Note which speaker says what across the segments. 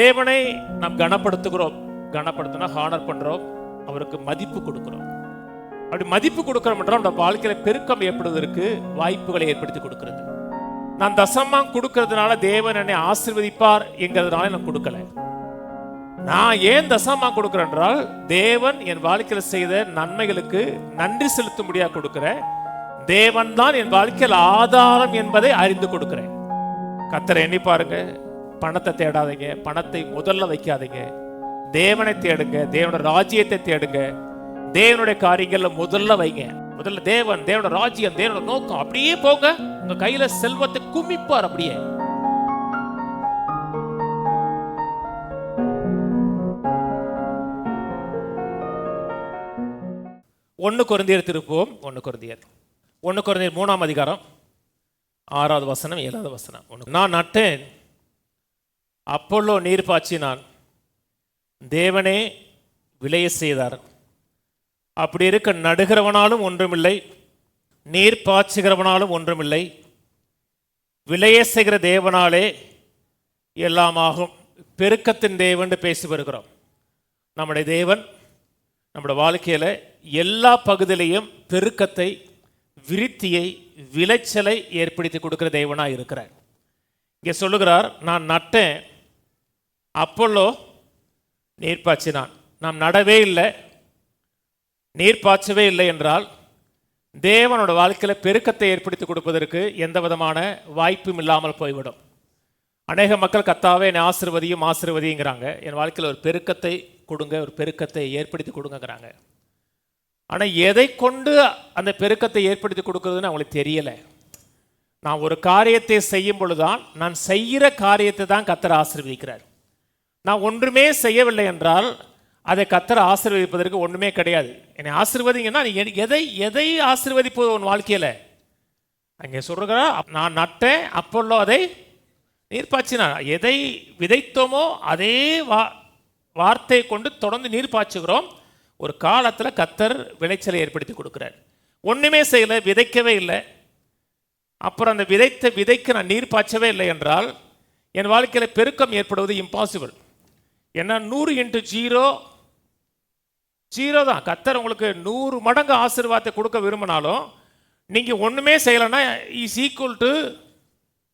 Speaker 1: தேவனை நாம் கனப்படுத்துகிறோம். கனப்படுத்தினா ஹானர் பண்றோம், அவருக்கு மதிப்பு கொடுக்கிறோம். அப்படி மதிப்பு கொடுக்கிறோம் என்றால் நம்ம வாழ்க்கையில பெருக்கம் ஏற்படுவதற்கு வாய்ப்புகளை ஏற்படுத்தி கொடுக்கிறது. நான் தசமம் கொடுக்கறதுனால தேவன் என்னை ஆசீர்வதிப்பார் என்கிறதுனால நான் கொடுக்கல. நான் ஏன் தசமம் கொடுக்கிறேன் என்றால் தேவன் என் வாழ்க்கையில செய்த நன்மைகளுக்கு நன்றி செலுத்தும்படியா கொடுக்கிறேன். தேவன் தான் என் வாழ்க்கையில் ஆதாரம் என்பதை அறிந்து கொடுக்கிறேன். கர்த்தரை எண்ணி பாருங்க. பணத்தை தேடாதீங்க, பணத்தை முதல்ல வைக்காதீங்க. தேவனை தேடுங்க, தேவனுடைய ராஜ்யத்தை தேடுங்க, தேவனுடைய காரியங்கள்ல முதல்ல வைங்க. முதல்ல தேவன், தேவனுடைய ராஜ்யம், தேவனுடைய நோக்கம், அப்படியே போங்க. உங்க கையில செல்வத்தை குமிப்பார். அப்படியே 1 கொரிந்தியர் திருப்புவோம். 1 கொரிந்தியர் 3ஆம் அதிகாரம் 6வது வசனம் 7வது வசனம். நான் நட்டேன், அப்பொல்லோ நீர் பாய்ச்சினான், தேவனே விளைய செய்தார். அப்படி இருக்க நடுகிறவனாலும் ஒன்றுமில்லை, நீர் பாய்ச்சுகிறவனாலும் ஒன்றுமில்லை, விளைய செய்கிற தேவனாலே எல்லாமாகும். பெருக்கத்தின் தேவன் பேசி வருகிறோம். நம்முடைய தேவன் நம்முடைய வாழ்க்கையில எல்லா பகுதியிலையும் பெருக்கத்தை, விருத்தியை, விளைச்சலை ஏற்படுத்தி கொடுக்கிற தேவனாக இருக்கிறார். இங்கே சொல்லுகிறார், நான் நட்டேன், அப்பொல்லோ நீர் பாய்ச்சினான். நாம் நடவே இல்லை, நீர் பாய்ச்சவே இல்லை என்றால் தேவனோட வாழ்க்கையில் பெருக்கத்தை ஏற்படுத்தி கொடுப்பதற்கு எந்த விதமான வாய்ப்பும் இல்லாமல் போய்விடும். அநேக மக்கள் கர்த்தாவே என்னை ஆசீர்வதியும் ஆசீர்வதிங்கிறாங்க. என் வாழ்க்கையில் ஒரு பெருக்கத்தை கொடுங்க, ஒரு பெருக்கத்தை ஏற்படுத்தி கொடுங்கிறாங்க. ஆனால் எதை கொண்டு அந்த பெருக்கத்தை ஏற்படுத்தி கொடுக்குறதுன்னு அவங்களுக்கு தெரியலை. நான் ஒரு காரியத்தை செய்யும் பொழுதுதான், நான் செய்கிற காரியத்தை தான் கர்த்தர் ஆசீர்வதிக்கிறார். நான் ஒன்றுமே செய்யவில்லை என்றால் அதை கர்த்தர் ஆசீர்வதிப்பதற்கு ஒன்றுமே கிடையாது. என்னை ஆசீர்வதிங்கன்னா நீ எதை ஆசீர்வதிப்பது உன் வாழ்க்கையில்? அங்கே சொல்கிறா, நான் நட்டேன், அப்பொல்லோ அதை நீர் பாய்ச்சினான். எதை விதைத்தோமோ அதே வார்த்தை கொண்டு தொடர்ந்து நீர் பாய்ச்சுகிறோம். ஒரு காலத்தில் கர்த்தர் விளைச்சலை ஏற்படுத்தி கொடுக்குறார். ஒன்றுமே செய்யலை, விதைக்கவே இல்லை. அப்புறம் அந்த விதைக்கு நான் நீர் பாய்ச்சவே இல்லை என்றால் என் வாழ்க்கையில் பெருக்கம் ஏற்படுவது இம்பாசிபிள். ஏன்னா 100 × 0 தான். கர்த்தர் உங்களுக்கு 100 மடங்கு ஆசீர்வாதத்தை கொடுக்க விரும்பினாலும் நீங்கள் ஒன்றுமே செய்யலைன்னா இஸ் ஈக்குவல் டு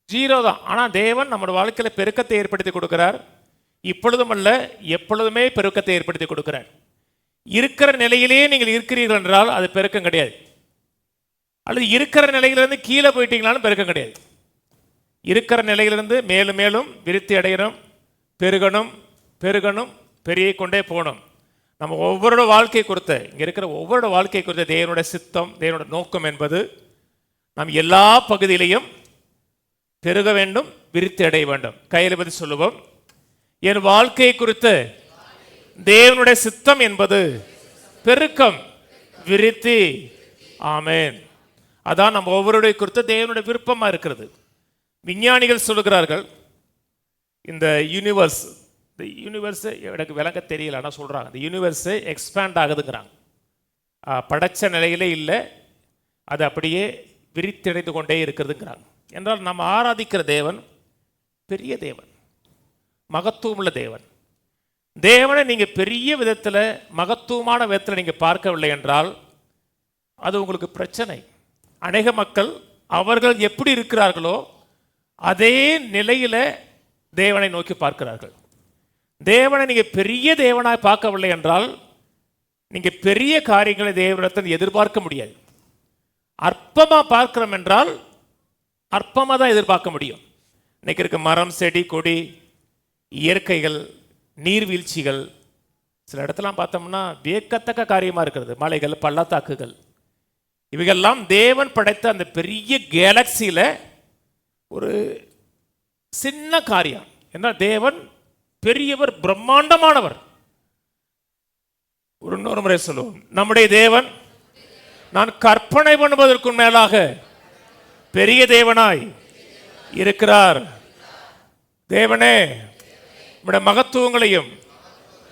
Speaker 1: 0 தான். ஆனால் தேவன் நம்முடைய வாழ்க்கையில் பெருக்கத்தை ஏற்படுத்தி கொடுக்கிறார். இப்பொழுதும் அல்ல, எப்பொழுதுமே பெருக்கத்தை ஏற்படுத்தி கொடுக்கிறார். இருக்கிற நிலையிலேயே நீங்கள் இருக்கிறீர்கள் என்றால் அது பெருக்கம் கிடையாது. அல்லது இருக்கிற நிலையிலிருந்து கீழே போயிட்டீங்களாலும் பெருக்கம் கிடையாது. இருக்கிற நிலையிலிருந்து மேலும் மேலும் விருத்தி அடையணும், பெருகணும், பெருகி கொண்டே போகணும். நம்ம ஒவ்வொரு வாழ்க்கை குறித்த, இங்கே இருக்கிற ஒவ்வொரு வாழ்க்கை குறித்த தேவனுடைய சித்தம், தேவனுடைய நோக்கம் என்பது நாம் எல்லா பகுதியிலையும் பெருக வேண்டும், விருத்தி அடைய வேண்டும். கையில் பற்றி சொல்லுவோம், என் வாழ்க்கை குறித்து தேவனுடைய சித்தம் என்பது பெருக்கம், விருத்தி. ஆமென். அதான் நம்ம ஒவ்வொருடைய குறித்து தேவனுடைய விருப்பமாக இருக்கிறது. விஞ்ஞானிகள் சொல்லுகிறார்கள், இந்த யூனிவர்ஸ் எனக்கு விளங்க தெரியல, ஆனால் சொல்கிறாங்க இந்த யூனிவர்ஸு எக்ஸ்பேண்ட் ஆகுதுங்கிறாங்க. படைச்ச நிலையிலே இல்லை, அது அப்படியே விரித்தடைந்து கொண்டே இருக்கிறதுங்கிறாங்க. என்றால் நம்ம ஆராதிக்கிற தேவன் பெரிய தேவன், மகத்துவமுள்ள தேவன். தேவனை நீங்கள் பெரிய விதத்தில், மகத்துவமான விதத்தில் நீங்கள் பார்க்கவில்லை என்றால் அது உங்களுக்கு பிரச்சனை. அநேக மக்கள் அவர்கள் எப்படி இருக்கிறார்களோ அதே நிலையில் தேவனை நோக்கி பார்க்கிறார்கள். தேவனை நீங்கள் பெரிய தேவனாக பார்க்கவில்லை என்றால் நீங்கள் பெரிய காரியங்களை தேவனிடத்தில் எதிர்பார்க்க முடியாது. அற்பமாக பார்க்கிறோம் என்றால் அற்பமாக தான் எதிர்பார்க்க முடியும். இன்னைக்கு இருக்க மரம், செடி, கொடி, இயற்கைகள், நீர்வீழ்ச்சிகள், சில இடத்துலாம் பார்த்தோம்னா வியக்கத்தக்க காரியமாக இருக்கிறது. மலைகள், பள்ளத்தாக்குகள், இவைகள்லாம் தேவன் படைத்த அந்த பெரிய கேலக்சியில் ஒரு சின்ன காரியம். ஏன்னா தேவன் பெரியவர், பிரம்மாண்டமானவர். இன்னொரு முறை சொல்லுவோம், நம்முடைய தேவன் நான் கற்பனை பண்ணுவதற்கு மேலாக பெரிய தேவனாய் இருக்கிறார். தேவனே, நம்முடைய மகத்துவங்களையும்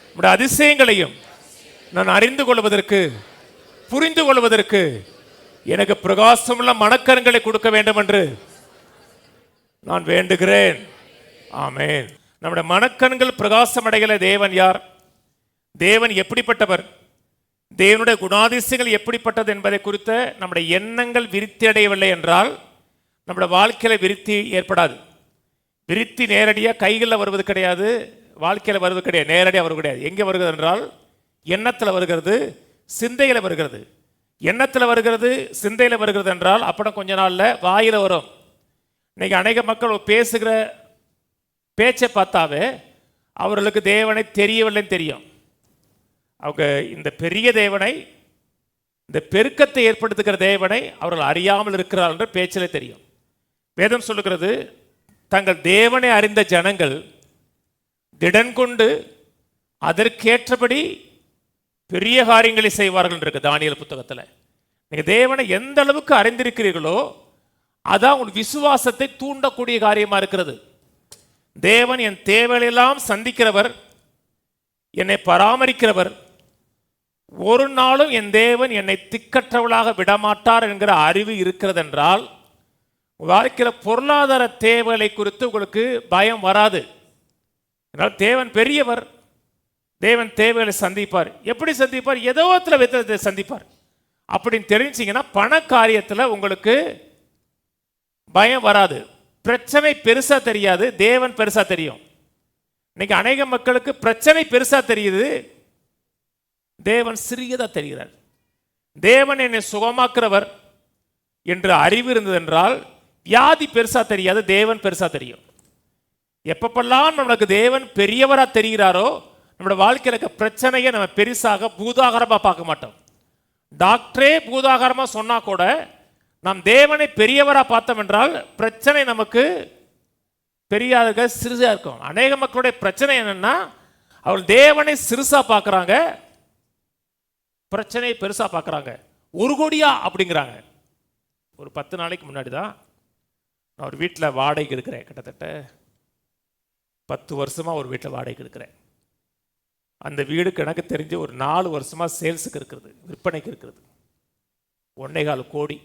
Speaker 1: நம்முடைய அதிசயங்களையும் நான் அறிந்து கொள்வதற்கு, புரிந்து கொள்வதற்கு எனக்கு பிரகாசமுள்ள மனக்கரங்களை கொடுக்க வேண்டும் என்று நான் வேண்டுகிறேன். ஆமென். நம்முடைய மனக்கண்கள் பிரகாசம் அடைகிற தேவன் யார், தேவன் எப்படிப்பட்டவர், தேவனுடைய குணாதிசயங்கள் எப்படிப்பட்டது என்பதை குறித்த நம்முடைய எண்ணங்கள் விருத்தி அடையவில்லை என்றால் நம்முடைய வாழ்க்கையில் விருத்தி ஏற்படாது. விருத்தி நேரடியாக கைகளில் வருவது கிடையாது, வாழ்க்கையில் வருவது கிடையாது, நேரடியாக வருவது கிடையாது. எங்கே வருகிறது என்றால் எண்ணத்தில் வருகிறது, சிந்தையில் வருகிறது. எண்ணத்தில் வருகிறது, சிந்தையில் வருகிறது என்றால் அப்புறம் கொஞ்ச நாளில் வாயில் வரும். இன்னைக்கு அநேக மக்கள் பேசுகிற பேச்சை பார்த்தாவே அவர்களுக்கு தேவனை தெரியவில்லைன்னு தெரியும். அவங்க இந்த பெரிய தேவனை, இந்த பெருக்கத்தை ஏற்படுத்துகிற தேவனை அவர்கள் அறியாமல் இருக்கிறார்கள் என்ற பேச்சிலே தெரியும். வேதம் சொல்லுகிறது, தங்கள் தேவனை அறிந்த ஜனங்கள் திடன் கொண்டு அதற்கேற்றபடி பெரிய காரியங்களை செய்வார்கள் இருக்கு தானியேல் புத்தகத்தில். நீங்கள் தேவனை எந்த அளவுக்கு அறிந்திருக்கிறீர்களோ அதான் உங்கள் விசுவாசத்தை தூண்டக்கூடிய காரியமாக இருக்கிறது. தேவன் என் தேவையெல்லாம் சந்திக்கிறவர், என்னை பராமரிக்கிறவர், ஒரு நாளும் என் தேவன் என்னை திக்கற்றவளாக விடமாட்டார் என்கிற அறிவு இருக்கிறது என்றால் வாழ்க்கையில் பொருளாதார தேவைகளை குறித்து உங்களுக்கு பயம் வராது. என்றால் தேவன் பெரியவர், தேவன் தேவைகளை சந்திப்பார். எப்படி சந்திப்பார்? ஏதோ விதத்தை சந்திப்பார். அப்படின்னு தெரிஞ்சிங்கன்னா பண காரியத்தில் உங்களுக்கு பயம் வராது. பிரச்சனை பெருசா தெரியாது, தேவன் பெருசா தெரியும். இன்னைக்கு அநேக மக்களுக்கு பிரச்சனை பெருசா தெரியுது, தேவன் சிறியதா தெரிகிறார். தேவன் என்னை சுகமாக்குறவர் என்று அறிவு இருந்தது என்றால் வியாதி பெருசா தெரியாது, தேவன் பெருசா தெரியும். எப்பப்பெல்லாம் நமக்கு தேவன் பெரியவரா தெரிகிறாரோ நம்மளோட வாழ்க்கையில் இருக்க பிரச்சனையை நம்ம பெருசாக பூதாகரமாக பார்க்க மாட்டோம். டாக்டரே பூதாகரமாக சொன்னா கூட நாம் தேவனை பெரியவராக பார்த்தோம் என்றால் பிரச்சனை நமக்கு பெரியாத சிறுசா இருக்கும். அநேக மக்களுடைய பிரச்சனை என்னன்னா அவர்கள் தேவனை சிறுசா பார்க்குறாங்க, பிரச்சனையை பெருசா பார்க்குறாங்க. ஒரு கோடியா அப்படிங்கிறாங்க. ஒரு 10 நாளைக்கு முன்னாடி தான் நான் ஒரு வீட்டில் வாடகைக்கு இருக்கிறேன். கிட்டத்தட்ட 10 வருஷமாக ஒரு வீட்டில் வாடகைக்கு இருக்கிறேன். அந்த வீடுக்கு எனக்கு தெரிஞ்சு ஒரு 4 வருஷமாக சேல்ஸுக்கு இருக்கிறது, விற்பனைக்கு இருக்கிறது. 1.25 கோடி.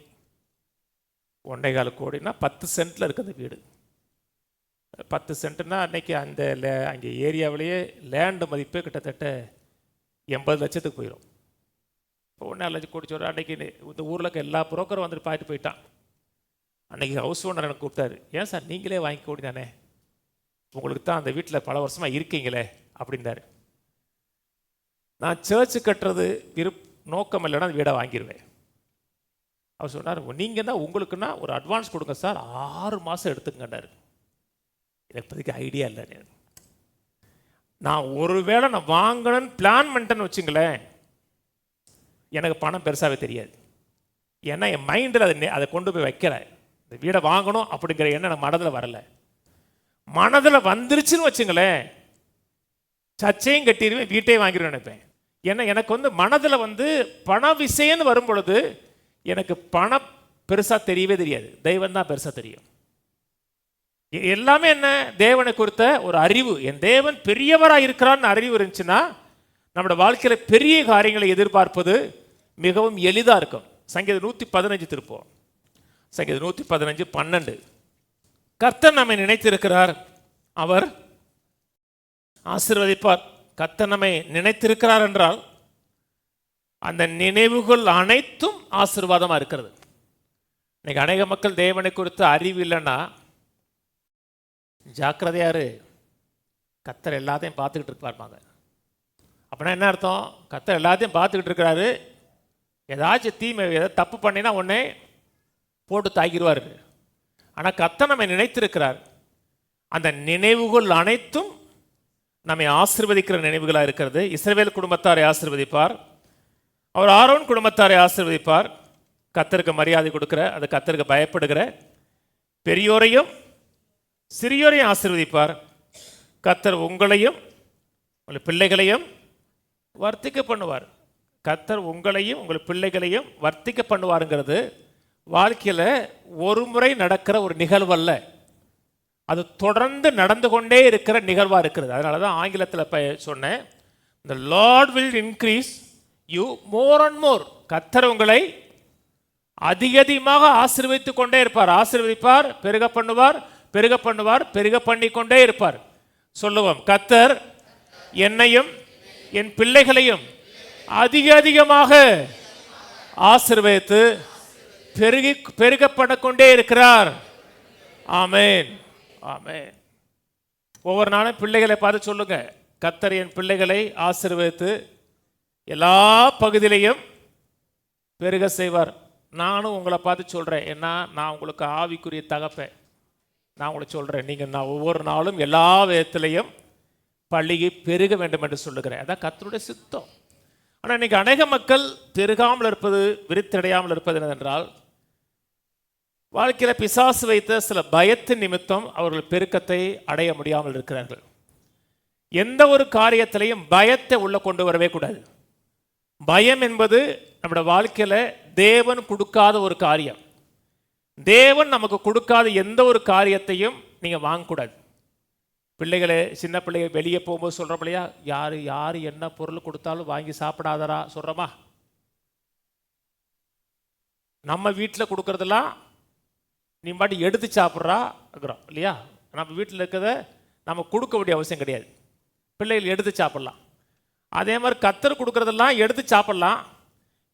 Speaker 1: 1.25 கோடினா 10 சென்ட்டில் இருக்குது வீடு. 10 சென்ட்னா அன்னைக்கு அங்கே ஏரியாவிலேயே லேண்டு மதிப்பே கிட்டத்தட்ட 80 லட்சத்துக்கு போயிடும். இப்போ 1.5 லட்சம் கோடி சொல்கிற அன்னைக்கு இந்த ஊரில் இருக்க எல்லா புரோக்கரும் வந்துட்டு பார்த்துட்டு போயிட்டான். அன்னைக்கு ஹவுஸ் ஓனர் எனக்கு கூப்பிட்டாரு, ஏன் சார் நீங்களே வாங்கி கோடி தானே, உங்களுக்கு தான் அந்த வீட்டில் பல வருஷமாக இருக்கீங்களே அப்படின்றாரு. நான் சர்ச்சு கட்டுறது நோக்கம் இல்லைன்னா அந்த வீடை வாங்கிடுவேன். அவர் சொன்னார், நீங்கள் தான் உங்களுக்குன்னா ஒரு அட்வான்ஸ் கொடுங்க சார், 6 மாதம் எடுத்துக்கண்டாரு. எனக்கு இப்போதைக்கு ஐடியா இல்லை. நான் ஒருவேளை நான் வாங்கணும்னு பிளான் பண்ணிட்டேன்னு வச்சுங்களேன், எனக்கு பணம் பெருசாகவே தெரியாது. ஏன்னா என் மைண்டில் அதை கொண்டு போய் வைக்கல. இந்த வீடை வாங்கணும் அப்படிங்கிற எண்ணம் எனக்கு மனதில் வரலை. மனதில் வந்துருச்சுன்னு வச்சுங்களேன், சர்ச்சையும் கட்டிடுவேன், வீட்டையும் வாங்கிடுவேன் நினைப்பேன். ஏன்னா எனக்கு மனதில் பண விஷயம்னு வரும் பொழுது எனக்கு பணம் பெருசாக தெரியவே தெரியாது, தெய்வம் தான் பெருசாக தெரியும். எல்லாமே என்ன, தேவனை குறித்த ஒரு அறிவு, என் தேவன் பெரியவராக இருக்கிறான்னு அறிவு இருந்துச்சுன்னா நம்மளோட வாழ்க்கையில் பெரிய காரியங்களை எதிர்பார்ப்பது மிகவும் எளிதாக இருக்கும். சங்கீதம் 115 திருப்போம். சங்கீதம் 115:12. கர்த்தர் நம்மை நினைத்திருக்கிறார், அவர் ஆசீர்வதிப்பார். கர்த்தர் நம்மை நினைத்திருக்கிறார் என்றால் அந்த நினைவுகள் அனைத்தும் ஆசீர்வாதமாக இருக்கிறது. இன்னைக்கு அநேக மக்கள் தேவனை குறித்து அறிவு இல்லைன்னா ஜாக்கிரதையாரு, கர்த்தர் எல்லாத்தையும் பார்த்துக்கிட்டு இருப்பாங்க. அப்படின்னா என்ன அர்த்தம்? கர்த்தர் எல்லாத்தையும் பார்த்துக்கிட்டு இருக்கிறாரு, ஏதாச்சும் தீமை ஏதாவது தப்பு பண்ணினா உடனே போட்டு தாக்கிடுவார். ஆனால் கர்த்தர் நம்மை நினைத்திருக்கிறார், அந்த நினைவுகள் அனைத்தும் நம்மை ஆசீர்வதிக்கிற நினைவுகளாக இருக்கிறது. இஸ்ரவேல் குடும்பத்தாரை ஆசீர்வதிப்பார், அவர் ஆரோன் குடும்பத்தாரை ஆசீர்வதிப்பார். கர்த்தருக்கு மரியாதை கொடுக்கிற, அது கர்த்தருக்கு பயப்படுகிற பெரியோரையும் சிறியோரையும் ஆசீர்வதிப்பார். கர்த்தர் உங்களையும் உங்கள் பிள்ளைகளையும் வர்த்திக்க பண்ணுவார். கர்த்தர் உங்களையும் உங்கள் பிள்ளைகளையும் வர்த்திக்க பண்ணுவாருங்கிறது வாழ்க்கையில் ஒரு முறை நடக்கிற ஒரு நிகழ்வு அல்ல, அது தொடர்ந்து நடந்து கொண்டே இருக்கிற நிகழ்வாக இருக்கிறது. அதனால தான் ஆங்கிலத்தில் சொன்னேன், the Lord will increase you more and more. கர்த்தர் உங்களை அதிகமாக ஆசீர்வதித்து கொண்டே இருப்பார். ஆசீர்வதிப்பார், பெருக பண்ணுவார், பெருக பண்ணுவார், பெருக பண்ணி கொண்டே இருப்பார். சொல்லுவோம். கர்த்தர் என்னையும் என் பிள்ளைகளையும் அதிக அதிகமாக ஆசீர்வதித்து பெருகப்படக்கொண்டே இருக்கிறார். ஆமென், ஆமென். ஒவ்வொரு நாளும் பிள்ளைகளை பார்த்து சொல்லுங்க, கர்த்தர் என் பிள்ளைகளை ஆசீர்வதித்து எல்லா பகுதியிலையும் பெருக செய்வார். நானும் உங்களை பார்த்து சொல்கிறேன், ஏன்னா நான் உங்களுக்கு ஆவிக்குரிய தகப்பேன். நான் உங்களை சொல்கிறேன், நீங்கள் நான் ஒவ்வொரு நாளும் எல்லா விதத்திலையும் பள்ளியை பெருக வேண்டும் என்று சொல்லுகிறேன். அதான் கர்த்தருடைய சித்தம். ஆனால் இன்றைக்கி அநேக மக்கள் பெருகாமல் இருப்பது, விருத்தடையாமல் இருப்பது என்னவென்றால், வாழ்க்கையில் பிசாசு வைத்த சில பயத்தின் நிமித்தம் அவர்கள் பெருக்கத்தை அடைய முடியாமல் இருக்கிறார்கள். எந்த ஒரு காரியத்திலையும் பயத்தை உள்ள கொண்டு வரவே கூடாது. பயம் என்பது நம்முடைய வாழ்க்கையில் தேவன் கொடுக்காத ஒரு காரியம். தேவன் நமக்கு கொடுக்காத எந்த ஒரு காரியத்தையும் நீங்கள் வாங்கக்கூடாது. பிள்ளைகளை, சின்ன பிள்ளைகள் வெளியே போகும்போது சொல்கிறோம் இல்லையா, யார் என்ன பொருள் கொடுத்தாலும் வாங்கி சாப்பிடாதரா சொல்கிறோமா? நம்ம வீட்டில் கொடுக்குறதெல்லாம் நீ பாட்டி எடுத்து சாப்பிட்றாங்கிறோம் இல்லையா? நம்ம வீட்டில் இருக்கிறத நம்ம கொடுக்க வேண்டிய அவசியம் கிடையாது. பிள்ளைகள் எடுத்து சாப்பிட்லாம். அதே மாதிரி கர்த்தர் கொடுக்குறதெல்லாம் எடுத்து சாப்பிட்லாம்.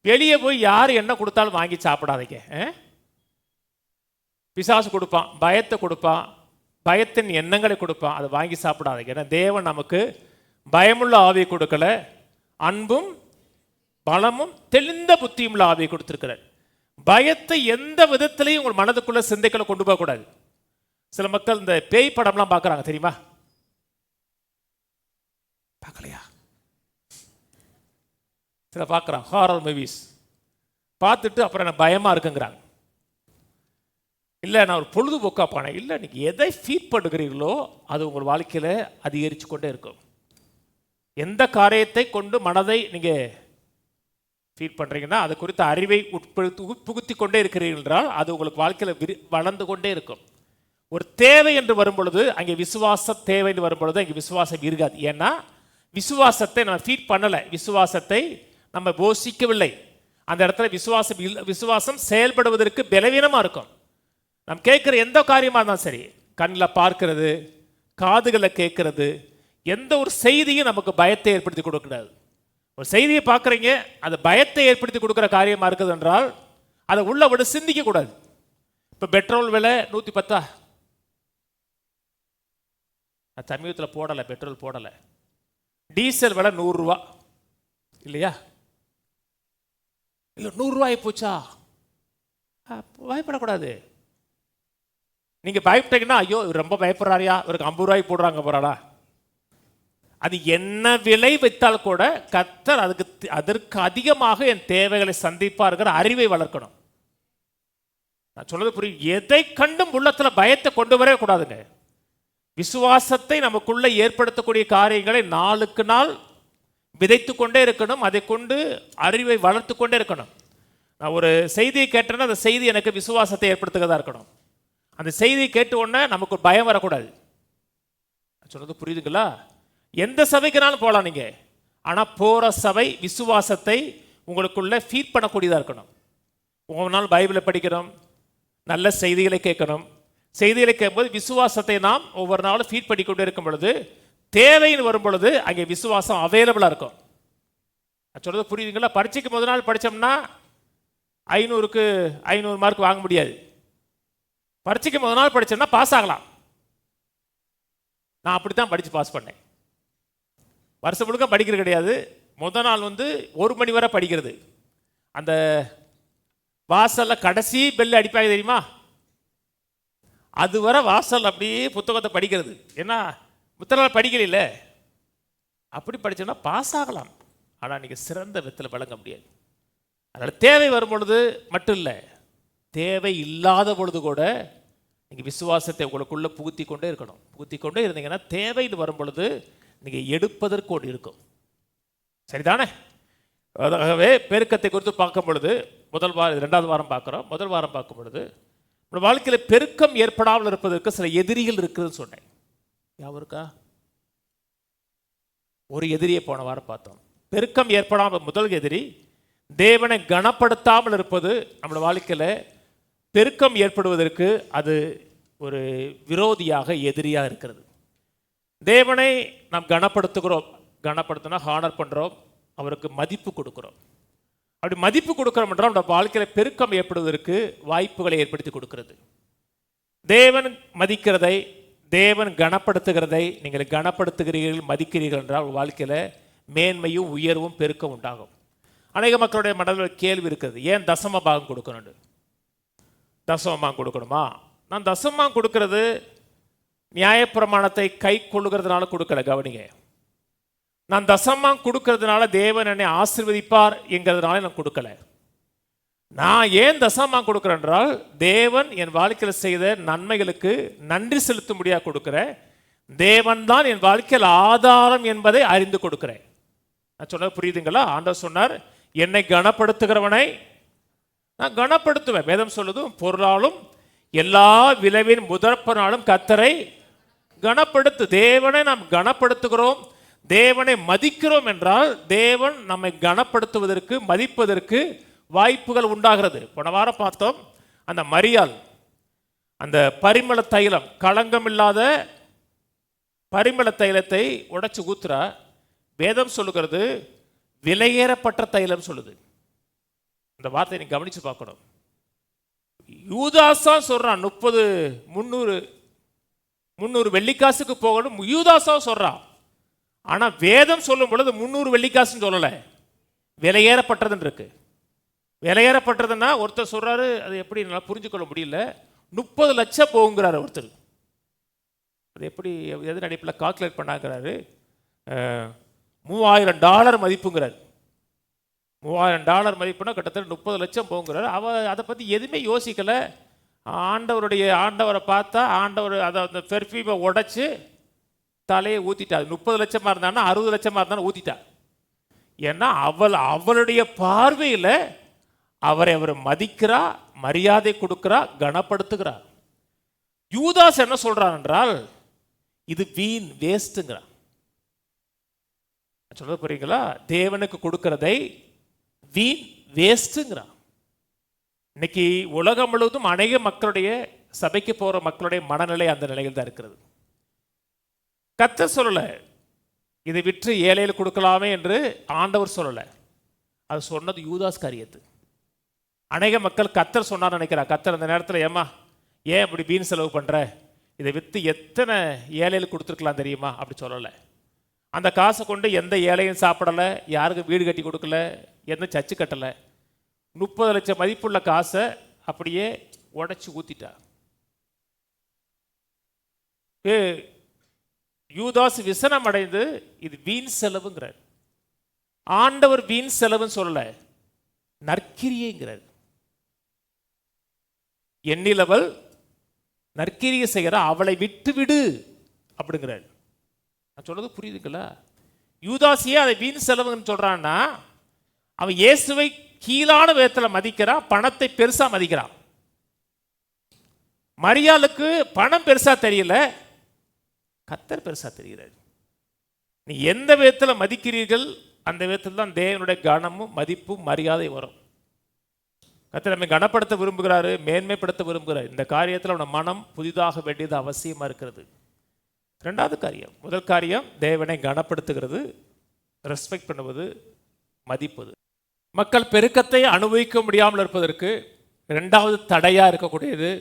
Speaker 1: வெளியே போய் யார் என்ன கொடுத்தாலும் வாங்கி சாப்பிடாதீங்க. பிசாசு கொடுப்பான், பயத்தை கொடுப்பான், பயத்தின் எண்ணங்களை கொடுப்பான், அதை வாங்கி சாப்பிடாதீங்க. ஏன்னா தேவன் நமக்கு பயமுள்ள ஆவியை கொடுக்கல, அன்பும் பலமும் தெளிந்த புத்தியுமுள்ள ஆவியை கொடுத்துருக்கிறார். பயத்தை எந்த விதத்திலையும் உங்கள் மனதுக்குள்ள சிந்தைகளை கொண்டு போகக்கூடாது. சில மக்கள் இந்த பேய் படம்லாம் பார்க்குறாங்க, தெரியுமா? பார்க்கலையா? சில பார்க்குறாங்க ஹாரர் மூவிஸ், பார்த்துட்டு அப்புறம் எனக்கு பயமாக இருக்குங்கிறாங்க. இல்லை நான் ஒரு பொழுதுபோக்காக போனேன். இல்லை, நீங்கள் எதை ஃபீட் பண்ணுகிறீர்களோ அது உங்கள் வாழ்க்கையில் அதிகரித்து கொண்டே இருக்கும். எந்த காரியத்தை கொண்டு மனதை நீங்கள் ஃபீட் பண்ணுறீங்கன்னா அது குறித்த அறிவை புகுத்தி கொண்டே இருக்கிறீர்கள் என்றால் அது உங்களுக்கு வாழ்க்கையில் வளர்ந்து கொண்டே இருக்கும். ஒரு தேவை என்று வரும்பொழுது அங்கே விசுவாச தேவை என்று வரும்பொழுது அங்கே விசுவாசம் இருக்காது. ஏன்னா விசுவாசத்தை நம்ம ஃபீட் பண்ணலை, விசுவாசத்தை நம்ம போஷிக்கவில்லை. அந்த இடத்துல விசுவாசம் செயல்படுவதற்கு பலவீனமாக இருக்கும். நம்ம கேட்குற எந்த காரியமாக இருந்தாலும் சரி, கண்ணில் பார்க்கறது, காதுகளில் கேட்கறது, எந்த ஒரு செய்தியும் நமக்கு பயத்தை ஏற்படுத்தி கொடுக்கூடாது. ஒரு செய்தியை பார்க்குறீங்க, அது பயத்தை ஏற்படுத்தி கொடுக்குற காரியமாக இருக்குது என்றால் அதை உள்ள விட சிந்திக்கக்கூடாது. இப்போ பெட்ரோல் விலை 110, சமீபத்தில் போடலை, பெட்ரோல் போடலை. டீசல் விலை 100 ரூபா இல்லையா? இல்லை 100 ரூபாய் போச்சா? பயப்படக்கூடாது. நீங்கள் பயப்பட்டீங்கன்னா ஐயோ இவர் ரொம்ப பயப்படுறாரியா, இவருக்கு 50 ரூபாய்க்கு போடுறாங்க போறாடா. அது என்ன விலை வைத்தால் கூட கர்த்தர் அதற்கு அதிகமாக என் தேவைகளை சந்திப்பாருங்கிற அறிவை வளர்க்கணும். நான் சொல்றது புரியும். எதை கண்டும் உள்ளத்தில் பயத்தை கொண்டு வரவே கூடாதுங்க. விசுவாசத்தை நமக்குள்ள ஏற்படுத்தக்கூடிய காரியங்களை நாளுக்கு நாள் விதைத்து கொண்டே இருக்கணும். அதை கொண்டு அறிவை வளர்த்து கொண்டே இருக்கணும். நான் ஒரு செய்தியை கேட்டேன்னா அந்த செய்தி எனக்கு விசுவாசத்தை ஏற்படுத்துகிறதா இருக்கணும். அந்த செய்தியை கேட்ட உடனே நமக்கு பயம் வரக்கூடாது. சொல்றது புரியுதுங்களா? எந்த சபைக்குனாலும் போகலாம் நீங்கள், ஆனால் போகிற சபை விசுவாசத்தை உங்களுக்குள்ள ஃபீட் பண்ணக்கூடியதாக இருக்கணும். ஒவ்வொரு நாள் பைபிளை படிக்கணும், நல்ல செய்திகளை கேட்கணும். செய்திகளை கேட்கும்போது விசுவாசத்தை நாம் ஒவ்வொரு நாளும் ஃபீட் பண்ணிக்கொண்டே இருக்கும் பொழுது தேவைன்னு வரும் பொழுது அங்கே விசுவாசம் அவைலபிளாக இருக்கும். சொல்கிறது புரியுதுங்களா? பரீட்சைக்கு முதல் நாள் படித்தோம்னா 500க்கு 500 மார்க் வாங்க முடியாது. பரீட்சைக்கு முதல் நாள் படித்தோம்னா பாஸ் ஆகலாம். நான் அப்படி தான் படித்து பாஸ் பண்ணேன். வருஷம் முழுக்க படிக்கிறது கிடையாது. முதல் நாள் 1 மணி வரை படிக்கிறது. அந்த வாசலில் கடைசி பெல் அடிப்பாங்க தெரியுமா, அது வரை வாசல் அப்படியே புத்தகத்தை படிக்கிறது. ஏன்னா முதல் நாள் படிக்கல, அப்படி படித்தோம்னா பாஸ் ஆகலாம். ஆனால் நீங்கள் சிறந்த விதத்தில் விளங்க முடியாது. அதனால் தேவை வரும் பொழுது மட்டும் இல்லை, தேவை இல்லாத பொழுது கூட நீங்கள் விசுவாசத்தை உங்களுக்குள்ளே புகுத்தி கொண்டே இருக்கணும். புகுத்தி கொண்டே இருந்தீங்கன்னா தேவைன்னு வரும் பொழுது நீங்கள் எடுப்பதற்கு ஒன்று இருக்கும். சரிதானே? ஆகவே பெருக்கத்தை குறித்து பார்க்கும் பொழுது முதல் வாரம் 2வது வாரம் பார்க்குறோம். முதல் வாரம் பார்க்கும் பொழுது நம்ம வாழ்க்கையில் பெருக்கம் ஏற்படாமல் இருப்பதற்கு சில எதிரிகள் இருக்குதுன்னு சொன்னேன். யாருக்கா? ஒரு எதிரியை போன வாரம் பார்த்தோம். பெருக்கம் ஏற்படாமல் முதல் எதிரி தேவனை கனப்படுத்தாமல் இருப்பது. நம்மளோட வாழ்க்கையில் பெருக்கம் ஏற்படுவதற்கு அது ஒரு விரோதியாக, எதிரியாக இருக்கிறது. தேவனை நாம் கனப்படுத்துகிறோம். கனப்படுத்தினா ஹானர் பண்ணுறோம், அவருக்கு மதிப்பு கொடுக்குறோம். அப்படி மதிப்பு கொடுக்குறோம் என்றால் நம்ம வாழ்க்கையில் பெருக்கம் ஏற்படுவதற்கு வாய்ப்புகளை ஏற்படுத்தி கொடுக்கிறது. தேவன் மதிக்கிறதை, தேவன் கனப்படுத்துகிறதை நீங்கள் கனப்படுத்துகிறீர்கள், மதிக்கிறீர்கள் என்றால் வாழ்க்கையில் மேன்மையும் உயர்வும் பெருக்கம் உண்டாகும். அநேக மக்களுடைய மனதில் கேள்வி இருக்கிறது, ஏன் தசம பாகம் கொடுக்கணும்? தசம பாகம் கொடுக்கணுமா? நான் தசம பாகம் கொடுக்கறது நியாயப்பிரமாணத்தை கை கொள்ளுகிறதுனால கொடுக்கல. கவனிங்க, நான் தசமம் கொடுக்கறதுனால தேவன் என்னை ஆசீர்வதிப்பார் என்கிறதுனால நான் கொடுக்கல. நான் ஏன் தசமம் கொடுக்கிறேன் என்றால் தேவன் என் வாழ்க்கையில் செய்த நன்மைகளுக்கு நன்றி செலுத்தும்படியாக கொடுக்கிறேன். தேவன் தான் என் வாழ்க்கையில் ஆதாரம் என்பதை அறிந்து கொடுக்கிறேன். நான் சொன்னது புரியுதுங்களா? ஆண்டவர் சொன்னார், என்னை கனப்படுத்துகிறவனை நான் கனப்படுத்துவேன். வேதம் சொல்லுது, பொருளாலும் எல்லா விளைவின் முதற்பனாலும் கர்த்தரை கனப்படுத்து. தேவனை நாம் கனப்படுத்துகிறோம், தேவனை மதிக்கிறோம் என்றால் தேவன் நம்மை கனப்படுத்துவதற்கு, மதிப்பதற்கு வாய்ப்புகள் உண்டாகிறது. போன வாரம் பார்த்தோம், அந்த மரியாள் அந்த பரிமள தைலம், களங்கமில்லாத பரிமள தைலத்தை உடைச்சு ஊத்துறா. வேதம் சொல்லுகிறது விலையேறப்பட்ட தைலம் சொல்லுது. இந்த வார்த்தையை நீ கவனிச்சு பார்க்கணும். யூதாசா சொல்றான் 300 வெள்ளிக்காசுக்கு போகணும், யூதாசா சொல்றான். ஆனா வேதம் சொல்லும் பொழுது 300 வெள்ளிக்காசுன்னு சொல்லலை, விலையேறப்பட்டதுன்னு இருக்கு. விலையேறப்பட்டதுன்னா ஒருத்தர் சொல்றாரு, அது எப்படி என்னால் புரிஞ்சுக்கொள்ள முடியல, 30 லட்சம் போகுங்கிறாரு ஒருத்தர். அது எப்படி, எது நடிப்பில் கால்குலேட் பண்ணாங்கிறாரு, $3000 மதிப்புங்கிறார். $3000 மதிப்புனா கிட்டத்தட்ட 30 லட்சம் போங்கிறார். அதை பற்றி எதுவுமே யோசிக்கலை. ஆண்டவரை பார்த்தா ஆண்டவர் அதை அந்த பெர்ஃப்யூமை உடைச்சு தலையை ஊற்றிட்டார். 30 லட்சமாக இருந்தான்னா 60 லட்சமாக இருந்தாலும் ஊற்றிட்டார். ஏன்னா அவளுடைய பார்வையில் அவர் மதிக்கிறா, மரியாதை கொடுக்கிறா, கனப்படுத்துகிறார். யூதாஸ் என்ன சொல்றான் என்றால், இது வீண், வேஸ்ட்டுங்கிறான். சொல்ல போறீங்களா? தேவனுக்கு கொடுக்கிறதை வீண், வேஸ்ட்டுங்கிறான். இன்னைக்கு உலகம் முழுவதும் அநேக மக்களுடைய, சபைக்கு போற மக்களுடைய மனநிலை அந்த நிலையில் தான் இருக்கிறது. கர்த்தர் சொல்லல இதை விற்று ஏழையில் கொடுக்கலாமே என்று ஆண்டவர் சொல்லல, அது சொன்னது யூதாஸ் காரியத்து. அநேக மக்கள் கர்த்தர் சொன்னார் நினைக்கிறார். கர்த்தர் அந்த நேரத்தில், ஏமா ஏன் இப்படி வீண் செலவு பண்ற, இதை விற்று எத்தனை ஏழையில் கொடுத்துருக்கலாம் தெரியுமா அப்படி சொல்லலை. அந்த காசை கொண்டு எந்த ஏழையும் சாப்பிடலை, யாருக்கும் வீடு கட்டி கொடுக்கல, எந்த சர்ச்சு கட்டலை. 30 லட்சம் மதிப்புள்ள காசை அப்படியே உடைச்சு ஊத்திட்டார். யூதாஸ் விசனம் அடைந்து இது வீண் செலவுங்கிறார். ஆண்டவர் வீண் செலவுன்னு சொல்லல, நற்கிரியைங்கிறார். எண்ணிலவள் நற்கிரியை செய்கிற அவளை விட்டு விடு அப்படிங்கிறார். நான் சொல்றது புரியுதுங்களா? யூதாசியே அதை வீண் செலவுன்னு சொல்றான்னா, அவன் இயேசுவை கீழான விதத்தில் மதிக்கிறான், பணத்தை பெருசா மதிக்கிறான். மரியாளுக்கு பணம் பெருசா தெரியல, கர்த்தர் பெருசா தெரிகிறார். நீ எந்த விதத்தில் மதிக்கிறீர்கள் அந்த விதத்தில் தான் தேவனுடைய கனமும் மதிப்பும் மரியாதை வரும். கர்த்தர் நம்மை கனப்படுத்த விரும்புகிறாரு, மேன்மைப்படுத்த விரும்புகிறார். இந்த காரியத்தில் அவன மனம் புதிதாக வேண்டியது அவசியமா இருக்கிறது. ரெண்டாவது காரியம், முதல் காரியம் தேவனை கனப்படுத்துகிறது, ரெஸ்பெக்ட் பண்ணுவது, மதிப்பது. மக்கள் பெருக்கத்தை அனுபவிக்க முடியாமல் இருப்பதற்கு ரெண்டாவது தடையா இருக்கக்கூடியது,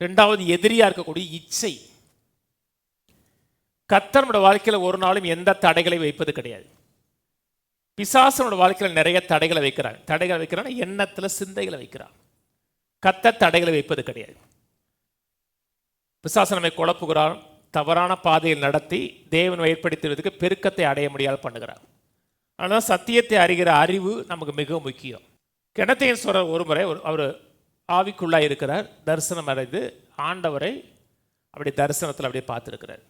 Speaker 1: ரெண்டாவது எதிரியா இருக்கக்கூடிய இச்சை. கர்த்தர் நம்முடைய வாழ்க்கையில் ஒரு நாளும் எந்த தடைகளை வைப்பது கிடையாது. பிசாசு நம்முடைய வாழ்க்கையில் நிறைய தடைகளை வைக்கிறான். தடைகளை வைக்கிறான், எண்ணத்தில் சிந்தைகளை வைக்கிறான். கர்த்தர் தடைகளை வைப்பது கிடையாது. பிசாசு நம்மை குழப்புகிறான், தவறான பாதையில் நடத்தி தேவன் ஏற்படுத்துவதற்கு பெருக்கத்தை அடைய முடியாமல் பண்ணுகிறான். ஆனால் சத்தியத்தை அறிகிற அறிவு நமக்கு மிகவும் முக்கியம். கிணத்தையன் சொல்ற ஒரு முறை அவர் ஆவிக்குள்ளாக இருக்கிறார், தரிசனம் அடைந்து ஆண்டவரை அப்படி தரிசனத்தில் அப்படியே பார்த்துருக்கிறார்.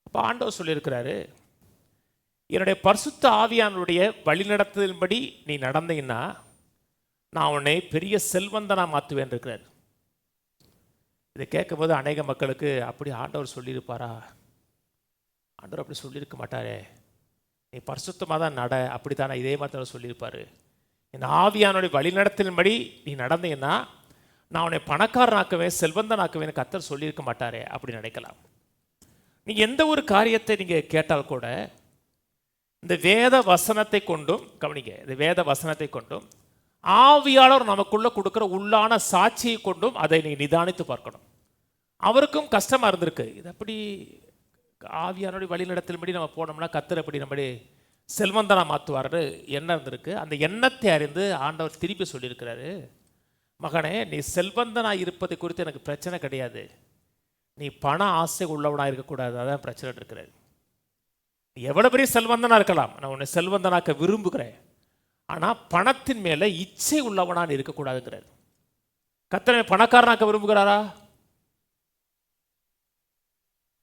Speaker 1: அப்போ ஆண்டவர் சொல்லியிருக்கிறாரு, என்னுடைய பரிசுத்த ஆவியானுடைய வழிநடத்தலின்படி நீ நடந்தீங்கன்னா நான் உன்னை பெரிய செல்வந்தனாக மாற்றுவேன் இருக்கிறார். இதை கேட்கும்போது அநேக மக்களுக்கு, அப்படி ஆண்டவர் சொல்லியிருப்பாரா? ஆண்டவர் அப்படி சொல்லியிருக்க மாட்டாரே, நீ பரிசுத்தமாக தான் நட, அப்படி தானே இதே மாதிரி தான் சொல்லியிருப்பாரு. என் ஆவியானுடைய வழிநடத்தலின்படி நீ நடந்தீங்கன்னா நான் உன்னை பணக்காரனாக்குவேன், செல்வந்தனாக்குவேன், கர்த்தர் சொல்லியிருக்க மாட்டாரே அப்படி நினைக்கலாம். நீங்க எந்த ஒரு காரியத்தை நீங்க கேட்டால் கூட இந்த வேத வசனத்தை கொண்டும் கவனிங்க, இந்த வேத வசனத்தை கொண்டும் ஆவியாளர் நமக்குள்ள கொடுக்கிற உள்ளான சாட்சியை கொண்டும் அதை நீங்க நிதானித்து பார்க்கணும். அவருக்கும் கஷ்டமா இருந்திருக்கு. இது அப்படி ஆவியானுடைய வழிநடத்தல்படி நம்ம போனோம்னா கர்த்தர் அப்படி நம்மளே செல்வந்தனா மாற்றுவார்னு எண்ணம் இருந்திருக்கு. அந்த எண்ணத்தை அறிந்து ஆண்டவர் திருப்பி சொல்லியிருக்கிறாரு, மகனே நீ செல்வந்தனா இருப்பதை குறித்து எனக்கு பிரச்சனை கிடையாது, நீ பண ஆசை உள்ளவனா இருக்கக்கூடாது, அதான் பிரச்சனை இருக்கிறாரு. நீ எவ்வளோ பெரிய செல்வந்தனா இருக்கலாம், நான் உன்னை செல்வந்தனாக்க விரும்புகிறேன், ஆனால் பணத்தின் மேலே இச்சை உள்ளவனான்னு இருக்கக்கூடாதுங்கிறார். கர்த்தரை பணக்காரனாக்க விரும்புகிறாரா?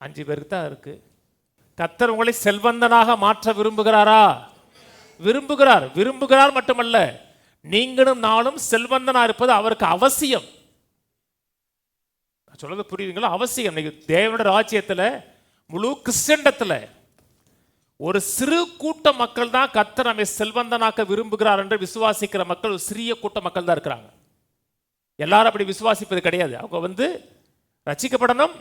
Speaker 1: 5 பேருக்கு தான் இருக்கு. கர்த்தர் உங்களை செல்வந்தனாக மாற்ற விரும்புகிறாரா? விரும்புகிறார். விரும்புகிறார் மட்டுமல்ல, நீங்களும் நானும் செல்வந்தனா இருப்பது அவருக்கு அவசியம். சொல்றது புரியுதுங்களா? அவசியம். தேவனுடைய ராஜ்யத்தில் முழு கிறிஸ்தண்டத்தில் ஒரு சிறு கூட்ட மக்கள் தான் கர்த்தர் நம்மை செல்வந்தனாக்க விரும்புகிறார் என்று விசுவாசிக்கிற மக்கள் ஒரு சிறிய கூட்ட மக்கள் தான் இருக்கிறாங்க. எல்லாரும் அப்படி விசுவாசிப்பது கிடையாது. அவங்க ரட்சிக்கப்படணும்,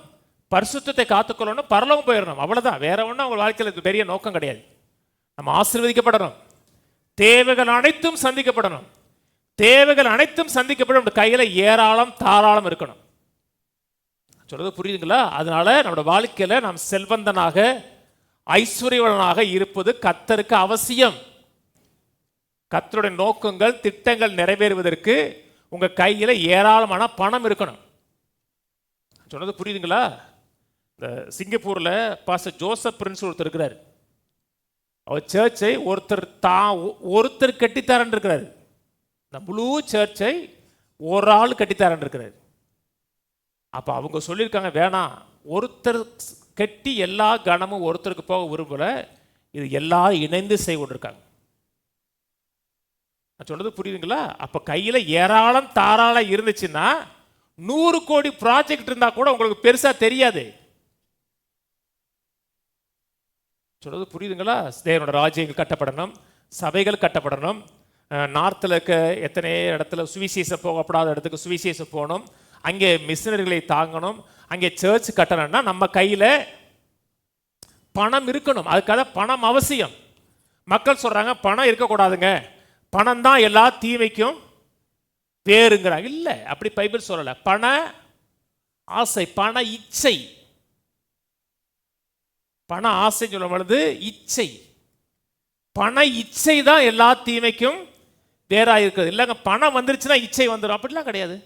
Speaker 1: பரிசுத்தத்தை காத்துக்கொள்ளணும், பரலோகம் போயிடணும், அவ்வளவுதான். வேற ஒன்றும் அவங்க வாழ்க்கையில் பெரிய நோக்கம் கிடையாது. நம்ம ஆசீர்வதிக்கப்படணும், தேவைகள் அனைத்தும் சந்திக்கப்படணும். தேவைகள் அனைத்தும் சந்திக்கப்படும் கையில ஏராளம் தாராளம் இருக்கணும். சொல்றது புரியுதுங்களா? அதனால நம்மளோட வாழ்க்கையில நாம் செல்வந்தனாக ஐஸ்வர்யவனாக இருப்பது கர்த்தருக்கு அவசியம். கர்த்தருடைய நோக்கங்கள் திட்டங்கள் நிறைவேறுவதற்கு உங்க கையில ஏராளமான பணம் இருக்கணும். சொன்னது புரியுதுங்களா? இந்த சிங்கப்பூர்ல பாஸ்டர் ஜோசப் பிரின்ஸ் ஒருத்தர் இருக்கிறார். அவர் சர்ச்சை ஒருத்தர் கட்டித்தாரன் இருக்கிறார். இந்த முழு சர்ச்சை ஒரு ஆள் கட்டித்தாரன் இருக்கிறார். அப்ப அவங்க சொல்லியிருக்காங்க, வேணாம், ஒருத்தர் கட்டி எல்லா கணமும் ஒருத்தருக்கு போக விரும்பல, இது எல்லாரும் இணைந்து செய்ய கொண்டிருக்காங்க. சொல்றது புரியுதுங்களா? அப்ப கையில ஏராளம் தாராளம் இருந்துச்சுன்னா 100 கோடி ப்ராஜெக்ட் இருந்தா கூட உங்களுக்கு பெருசா தெரியாது. சொல்றது புரியுதுங்களா? தேவனோட ராஜ்யங்கள் கட்டப்படணும், சபைகள் கட்டப்படணும். நார்த்தில் இருக்க எத்தனை இடத்துல சுவிசேஷம் போகப்படாத இடத்துக்கு சுவிசேஷம் போகணும், அங்கே மிஷனரிகளை தாங்கணும், அங்கே சர்ச் கட்டணும்னா நம்ம கையில் பணம் இருக்கணும். அதுக்காக பணம் அவசியம். மக்கள் சொல்றாங்க பணம் இருக்கக்கூடாதுங்க, பணம் தான் எல்லா தீமைக்கும் பேருங்கிறாங்க. இல்லை, அப்படி பைபிள் சொல்லலை. பண ஆசை, பண இச்சை, பண ஆசை சொல்லும் பொழுது இச்சை, பண இச்சை தான் எல்லா தீமைக்கும் வேறாக இருக்குது. இல்லைங்க பணம் வந்துருச்சுன்னா இச்சை வந்துடும், அப்படிலாம் கிடையாது.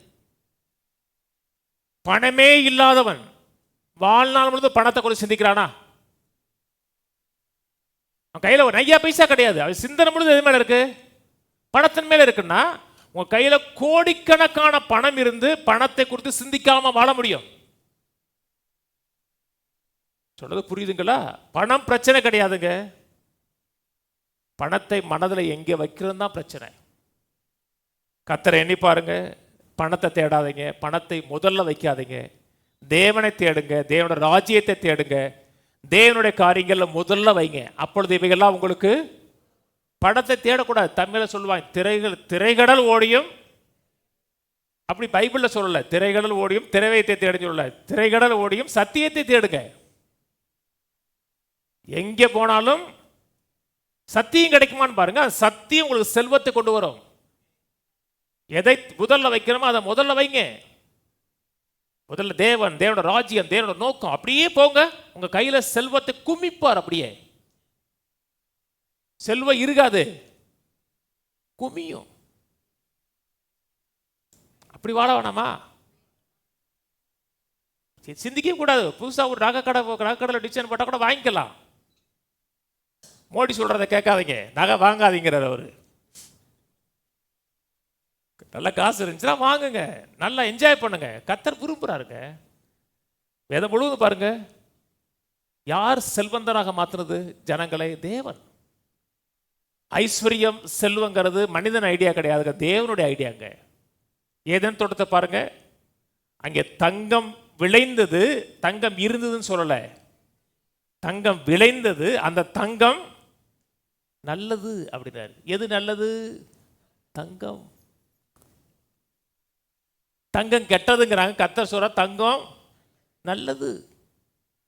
Speaker 1: பணமே இல்லாதவன் வாழ்நாள் முழுவதும் பணத்தை கூட சிந்திக்கிறானா? கையில் ஒரு 5 பைசா கிடையாது, அது சிந்தனை முழுது எது மேல இருக்கு? பணத்தின் மேல இருக்குன்னா உங்க கையில கோடிக்கணக்கான பணம் இருந்து பணத்தை குறித்து சிந்திக்காம வாழ முடியும். சொல்றது புரியுதுங்களா? பணம் பிரச்சனை கிடையாதுங்க, பணத்தை மனதில் எங்கே வைக்கிறது தான் பிரச்சனை. கர்த்தரை எண்ணி பாருங்க, பணத்தை தேடாதீங்க, பணத்தை முதல்ல வைக்காதீங்க, தேவனை தேடுங்க, தேவனோட ராஜ்யத்தை தேடுங்க, தேவனுடைய காரியங்கள்ல முதல்ல வைங்க. அப்பொழுது இவைகள்லாம் உங்களுக்கு, பணத்தை தேடக்கூடாது. தமிழில் சொல்லுவாங்க திரைகடல் ஓடியும், அப்படி பைபிள்ல சொல்லல, திரைகடல் ஓடியும் திரைவயத்தை தேடுன்னு சொல்லல, திரைகடல் ஓடியும் சத்தியத்தை தேடுங்க. எங்கே போனாலும் சத்தியம் கிடைக்குமான்னு பாருங்க. சத்தியம் உங்களுக்கு செல்வத்தை கொண்டு வரும். எதை முதல்ல வைக்கிறோமோ அதை முதல்ல வைங்க. முதல்ல தேவனோட ராஜ்யம், தேவனோட நோக்கம், அப்படியே போங்க. உங்க கையில செல்வத்தை குமிப்பார். அப்படியே செல்வம் இருக்காது, குமியும். அப்படி வாழ வேணாமா? சிந்திக்க கூடாது. புதுசா ஒரு நகைக்கடை டிசைன் போட்டா கூட வாங்கிக்கலாம். மோடி சொல்றதை கேட்காதீங்க, நகை வாங்காதீங்கிறார் அவரு. நல்ல காசு இருந்துச்சுன்னா வாங்குங்க, நல்லா என்ஜாய் பண்ணுங்க. கர்த்தர் விரும்புறாருங்க. வேதம் முழுவதும் பாருங்க, யார் செல்வந்தராக மாத்துறது ஜனங்களை? தேவன். ஐஸ்வர்யம் செல்வங்கிறது மனிதன் ஐடியா கிடையாதுங்க, தேவனுடைய ஐடியாங்க. ஏதேன் தோட்டத்தை பாருங்க, அங்கே தங்கம் விளைந்தது, தங்கம் இருந்ததுன்னு சொல்லல, தங்கம் விளைந்தது. அந்த தங்கம் நல்லது அப்படின்னாரு. எது நல்லது? தங்கம். தங்கம் கெட்டதுங்கிறாங்க, கர்த்தர் சொல்ற தங்கம் நல்லது.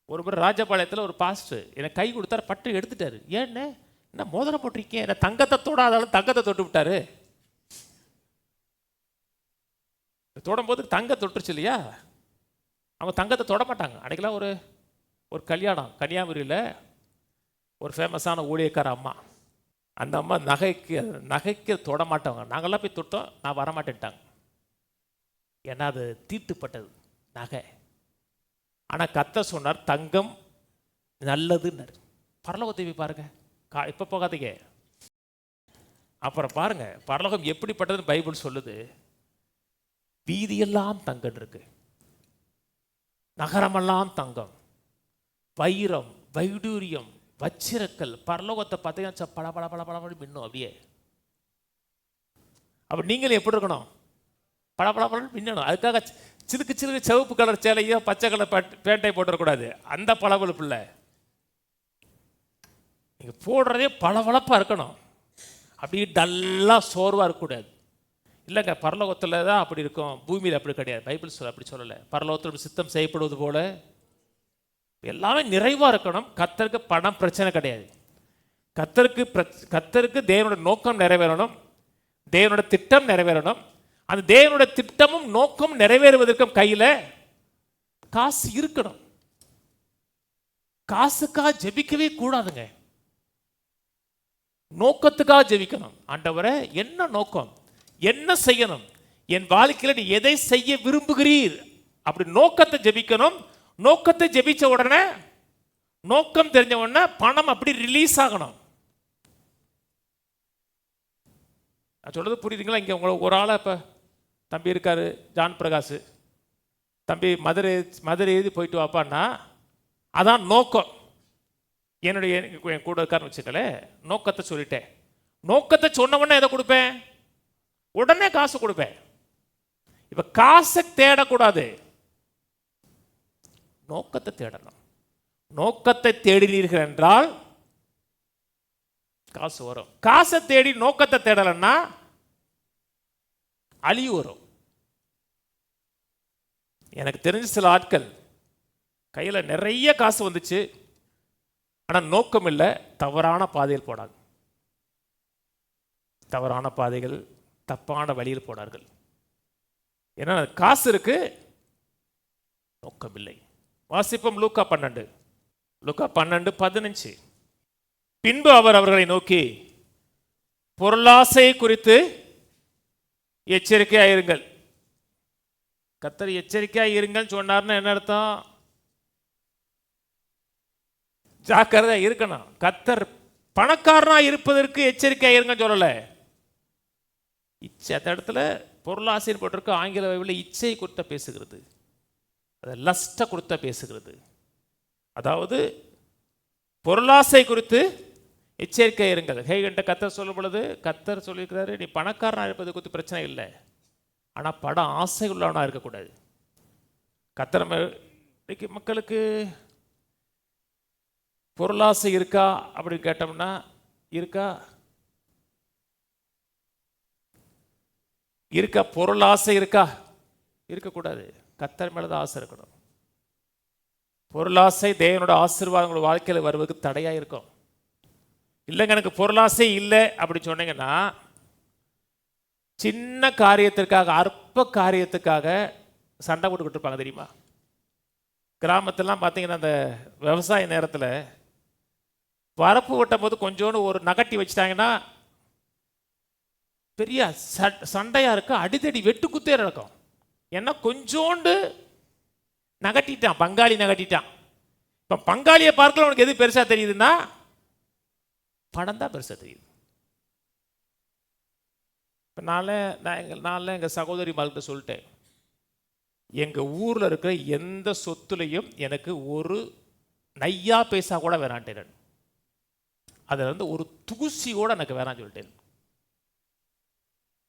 Speaker 1: ஒரு முறை ராஜபாளையத்தில் ஒரு பாஸ்டர் எனக்கு கை கொடுத்தாரு, பட்டு எடுத்துட்டாரு. ஏன்னு என்ன மோதிரம் போட்டிருக்கேன், என்ன தங்கத்தை தொடாதாலும் தங்கத்தை தொட்டு விட்டாரு. தொடும்போது தங்க தொட்டுருச்சு இல்லையா, அவங்க தங்கத்தை தொட மாட்டாங்க. அன்றைக்கெல்லாம் ஒரு ஒரு கல்யாணம் கன்னியாகுமரியில், ஒரு ஃபேமஸான ஊழியக்கார அம்மா. அந்த அம்மா நகைக்கு தொட மாட்டாங்க. நாங்கள்லாம் போய் தொட்டோம், நான் வரமாட்டேன்ட்டாங்க. ஏன்னா அது தீட்டுப்பட்டது நகை. ஆனால் கர்த்தர் சொன்னார் தங்கம் நல்லதுன்னார். பரலோகத்தை போய் பாருங்க, இப்போ போகாதீங்க, அப்புறம் பாருங்க பரலோகம் எப்படிப்பட்டதுன்னு பைபிள் சொல்லுது. வீதியெல்லாம் தங்கம் இருக்கு, நகரமெல்லாம் தங்கம், வைரம், வைடூரியம், வச்சிரக்கல். பரலோகத்தை பார்த்தீங்கன்னா பல பல பல பல மின்னும் அப்படியே. அப்போ நீங்களும் எப்படி இருக்கணும், பல பல பல மின்னணும். அதுக்காக சிலுக்கு சிலுக்கு சிவப்பு கலர் சேலையோ பச்சை கலர் பேட்டை போட்டுறக்கூடாது, அந்த பளபளப்பு இல்லை. நீங்கள் போடுறதே பளபளப்பாக இருக்கணும், அப்படி டல்லாக சோர்வாக இருக்கக்கூடாது. இல்லைங்க பரலோகத்தில் தான் அப்படி இருக்கும், பூமியில் அப்படி கிடையாது. பைபிள் அப்படி சொல்லலை. பரலோகத்தில் சித்தம் செய்யப்படுவது போல எல்லாமே நிறைவாக இருக்கணும். கர்த்தருக்கு பணம் பிரச்சனை கிடையாது. கர்த்தருக்கு தேவனுடைய நோக்கம் நிறைவேறணும், தேவனுடைய திட்டம் நிறைவேறணும். அந்த தேவனுடைய திட்டமும் நோக்கம் நிறைவேறுவதற்கும் கையில் காசு இருக்கணும். காசுக்காக ஜெபிக்கவே கூடாதுங்க, நோக்கத்துக்காக ஜெபிக்கணும். ஆண்டவரே என்ன நோக்கம், என்ன செய்யணும், என் வாழ்க்கையில் நீ எதை செய்ய விரும்புகிறீர், அப்படி நோக்கத்தை ஜெபிக்கணும். நோக்கத்தை ஜெபிச்ச உடனே, நோக்கம் தெரிஞ்ச உடனே பணம் அப்படி ரிலீஸ் ஆகணும். நான் சொல்றது புரியுதுங்களா? இங்கே உங்களை ஒரு ஆளை இப்போ தம்பி இருக்காரு ஜான் பிரகாஷ் தம்பி, மதுரை எழுதி போயிட்டு வாப்பான்னா அதான் நோக்கம். என் கூட இருக்காருன்னு வச்சுக்கல, நோக்கத்தை சொல்லிட்டேன். நோக்கத்தை சொன்ன உடனே எதை கொடுப்பேன், உடனே காசு கொடுப்பேன். இப்போ காசை தேடக்கூடாது, நோக்கத்தை தேடணும். நோக்கத்தை தேடினீர்கள் என்றால் காசு வரும். காசை தேடி நோக்கத்தை தேடலன்னா அழிவு வரும். எனக்கு தெரிஞ்ச சில ஆட்கள் கையில் நிறைய காசு வந்துச்சு, ஆனால் நோக்கம் இல்லை, தவறான பாதையில் போனாங்க. தவறான பாதைகள், தப்பான வழியில் போனார்கள். ஏன்னா காசு இருக்கு, நோக்கம் இல்லை. வாசிப்போம் லூக்கா 12:15. பின்பு அவர் அவர்களை நோக்கி, பொருளாசை குறித்து எச்சரிக்கையாயிருங்கள். கர்த்தர் எச்சரிக்கையாயிருங்கள் சொன்னார்னு என்ன அர்த்தம், ஜாக்கிரதை இருக்கணும். கர்த்தர் பணக்காரனா இருப்பதற்கு எச்சரிக்கையாயிருங்க சொல்லலை. இச்சை, அந்த இடத்துல பொருளாசைன்னு போட்டிருக்கு. ஆங்கில பைபிளில் இச்சை குறித்த பேசுகிறது, அது லஸ்ட்டை குறித்த பேசுகிறது. அதாவது பொருளாசை குறித்து எச்சரிக்கை இருங்கள். ஹேகன்ட்ட கர்த்தர் சொல்லும் பொழுது கர்த்தர் சொல்லியிருக்கிறாரு, நீ பணக்காரனாக இருப்பது குறித்து பிரச்சனை இல்லை, ஆனால் பண ஆசை உள்ளவனாக இருக்கக்கூடாது. கர்த்தர் இன்னைக்கு மக்களுக்கு பொருளாசை இருக்கா அப்படின்னு கேட்டோம்னா இருக்கா பொருளாசை இருக்கா? இருக்கக்கூடாது. கர்த்தர் மேலே தான் ஆசை இருக்கணும். பொருளாசை தேவனோட ஆசீர்வாதங்களோட வாழ்க்கையில் வருவதற்கு தடையாக இருக்கும். இல்லைங்க எனக்கு பொருளாசை இல்லை அப்படின்னு சொன்னீங்கன்னா, சின்ன காரியத்திற்காக, அற்ப காரியத்துக்காக சண்டை போட்டுக்கிட்டு இருப்பாங்க தெரியுமா? கிராமத்திலாம் பார்த்தீங்கன்னா, அந்த விவசாய நேரத்தில் வரப்பு வெட்டும் போது கொஞ்சோண்டு ஒரு நகட்டி வச்சுட்டாங்கன்னா பெரிய சண்டையாக இருக்க, அடித்தடி வெட்டு குத்தே நடக்கும். ஏன்னா கொஞ்சோண்டு நகட்டிட்டான், பங்காளி நகட்டிட்டான். இப்போ பங்காளியை பார்க்கல உனக்கு எது பெருசாக தெரியுதுன்னா பணம் தான் பெருசாக தெரியுது. இப்போ நான் எங்கள் சகோதரி மகள்கிட்ட சொல்லிட்டேன், எங்கள் ஊரில் இருக்கிற எந்த சொத்துலையும் எனக்கு ஒரு நையா பைசா கூட வேணான்ட்டேன். அதில் வந்து ஒரு தூசி கூட எனக்கு வேணான்னு சொல்லிட்டேன்.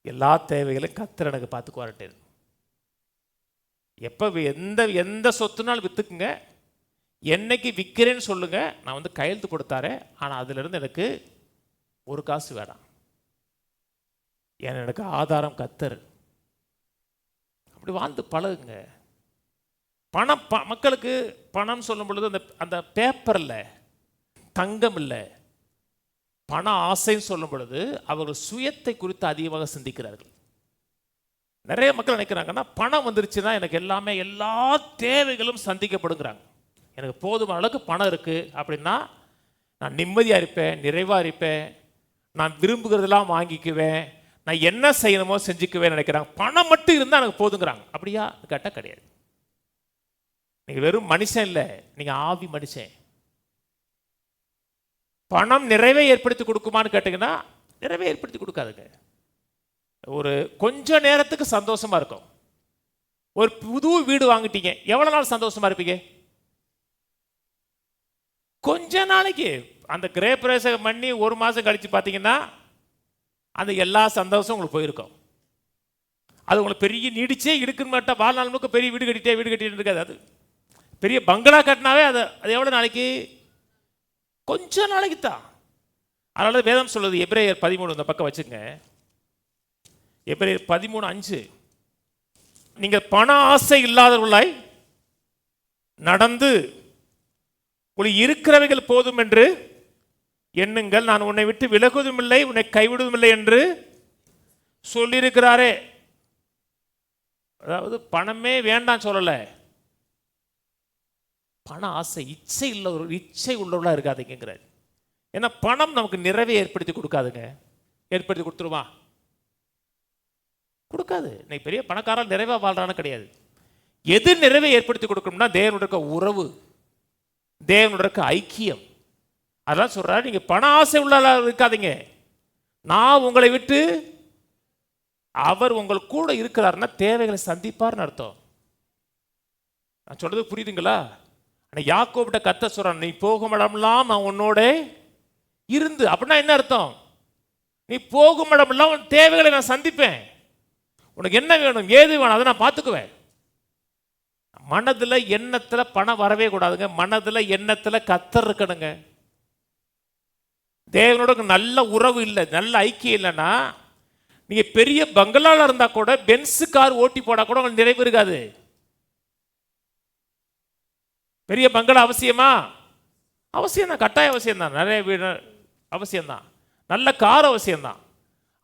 Speaker 1: எல்லா தேவைகளையும் கர்த்தர் எனக்கு பார்த்துக்குவார்ட்டேன். எப்போ எந்த சொத்துனாலும் விற்றுக்குங்க, என்னைக்கு விற்கிறேன்னு சொல்லுங்க, நான் வந்து கையெழுத்து கொடுத்தாரேன், ஆனால் அதிலிருந்து எனக்கு ஒரு காசு வேணாம். ஏன்னா எனக்கு ஆதாரம் கர்த்தர். அப்படி வாழ்ந்து பழகுங்க. பணம் மக்களுக்கு பணம் சொல்லும் பொழுது அந்த அந்த பேப்பரில் தங்கம் இல்லை. பண ஆசைன்னு சொல்லும் பொழுது அவர்கள் சுயத்தை குறித்து அதிகமாக சிந்திக்கிறார்கள். நிறைய மக்கள் நினைக்கிறாங்கன்னா பணம் வந்துருச்சுன்னா எனக்கு எல்லாமே எல்லா தேவைகளும் சந்திக்கப்படுங்கிறாங்க. எனக்கு போதுமான அளவுக்கு பணம் இருக்குது அப்படின்னா நான் நிம்மதியாக இருப்பேன், நிறைவாக இருப்பேன், நான் விரும்புகிறதெல்லாம் வாங்கிக்குவேன், நான் என்ன செய்யணுமோ செஞ்சுக்குவேன் நினைக்கிறாங்க. பணம் மட்டும் இருந்தால் எனக்கு போதுங்கிறாங்க. அப்படியா கேட்டால் கிடையாது. நீங்கள் வெறும் மனுஷன் இல்லை, நீங்கள் ஆவி மனுஷன். பணம் நிறைவே ஏற்படுத்தி கொடுக்குமான்னு கேட்டிங்கன்னா நிறைவே ஏற்படுத்தி கொடுக்காதுங்க. ஒரு கொஞ்ச நேரத்துக்கு சந்தோஷமா இருக்கும். ஒரு புது வீடு வாங்கிட்டீங்க, எவ்வளோ நாள் சந்தோஷமா இருப்பீங்க? கொஞ்ச நாளைக்கு. அந்த கிரேப்ரேசம் பண்ணி ஒரு மாதம் கழித்து பார்த்தீங்கன்னா அந்த எல்லா சந்தோஷம் உங்களுக்கு போயிருக்கும். அது உங்களுக்கு பெரிய நீடிச்சே இருக்குன்னு மாட்டா வாழ்நாள் முழுக்க பெரிய வீடு கட்டிட்டு இருக்காது. அது பெரிய பங்களா கட்டினாவே அது எவ்வளோ நாளைக்கு? கொஞ்ச நாளைக்கு தான். அதனால வேதம் சொல்லுது, எபிரேயர் 13 இந்த பக்கம் வச்சுங்க, எபிரேயர் 13:5, நீங்கள் பண ஆசை இல்லாதவர்களாய் நடந்து உங்களுக்கு இருக்கிறவைகள் போதும் என்று எண்ணுங்கள், நான் உன்னை விட்டு விலகுவதும் இல்லை உன்னை கைவிடுவதும் இல்லை என்று சொல்லியிருக்கிறாரே. அதாவது பணமே வேண்டாம் சொல்லலை, பண ஆசை இச்சை உள்ளவர்களாக இருக்காதுங்கிறார். ஏன்னா பணம் நமக்கு நிறைவே ஏற்படுத்தி கொடுக்காதுங்க. ஏற்படுத்தி கொடுத்துருமா? கொடுக்காது. இன்னைக்கு பெரிய பணக்காரன் நிறைவாக வாழ்றான்னு கிடையாது. எது நிறைவே ஏற்படுத்தி கொடுக்கணும்னா தேவனுடைய உறவு, தேவனுடைய ஐக்கியம். அதான் சொல்றாரு, நீங்க பண ஆசை உள்ள இருக்காதீங்க, நான் உங்களை விட்டு, அவர் உங்கள் கூட இருக்கிறாருன்னா தேவைகளை சந்திப்பார்னு அர்த்தம். நான் சொல்றது புரியுதுங்களா? யாக்கோபிட்ட கர்த்தர் சொல்றான், நீ போகும் இடமெல்லாம் நான் உன்னோட இருந்து. அப்படின்னா என்ன அர்த்தம்? நீ போகும் இடமெல்லாம் உன் தேவைகளை நான் சந்திப்பேன். உனக்கு என்ன வேணும் ஏது வேணும் அதை நான் பார்த்துக்குவேன். மனதில் எண்ணத்தில் பணம் வரவே கூடாதுங்க. மனதில் எண்ணத்தில் கர்த்தர் இருக்கணுங்க. தேவனோட நல்ல உறவு இல்லை, நல்ல ஐக்கியம் இல்லைன்னா நீங்க பெரிய பங்களால இருந்தா கூட, பென்ஸ் கார் ஓட்டி போடா கூட உங்களுக்கு நிறைவு இருக்காது. பெரிய பங்களா அவசியமா? அவசியம் தான், கட்டாய அவசியம் தான். நிறைய வீடு அவசியம்தான், நல்ல கார் அவசியம்தான்.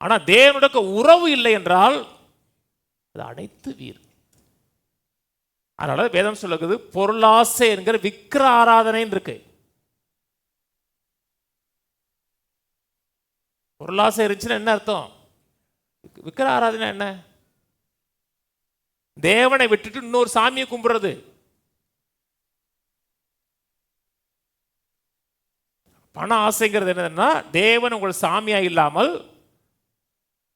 Speaker 1: ஆனால் தேவனுடைய உறவு இல்லை என்றால் அது அனைத்து வீர். அதனால வேதம் சொல்லுகிறது, பொருளாசை என்கிற விக்கிர ஆராதனைன்னு இருக்கு. பொருளாசை இருந்துச்சுன்னா என்ன அர்த்தம்? விக்கிர ஆராதனை என்ன? தேவனை விட்டுட்டு இன்னொரு சாமியை கும்பிடுறது. பண ஆசைங்கிறது என்னன்னா, தேவன் உங்கள் சாமியா இல்லாமல்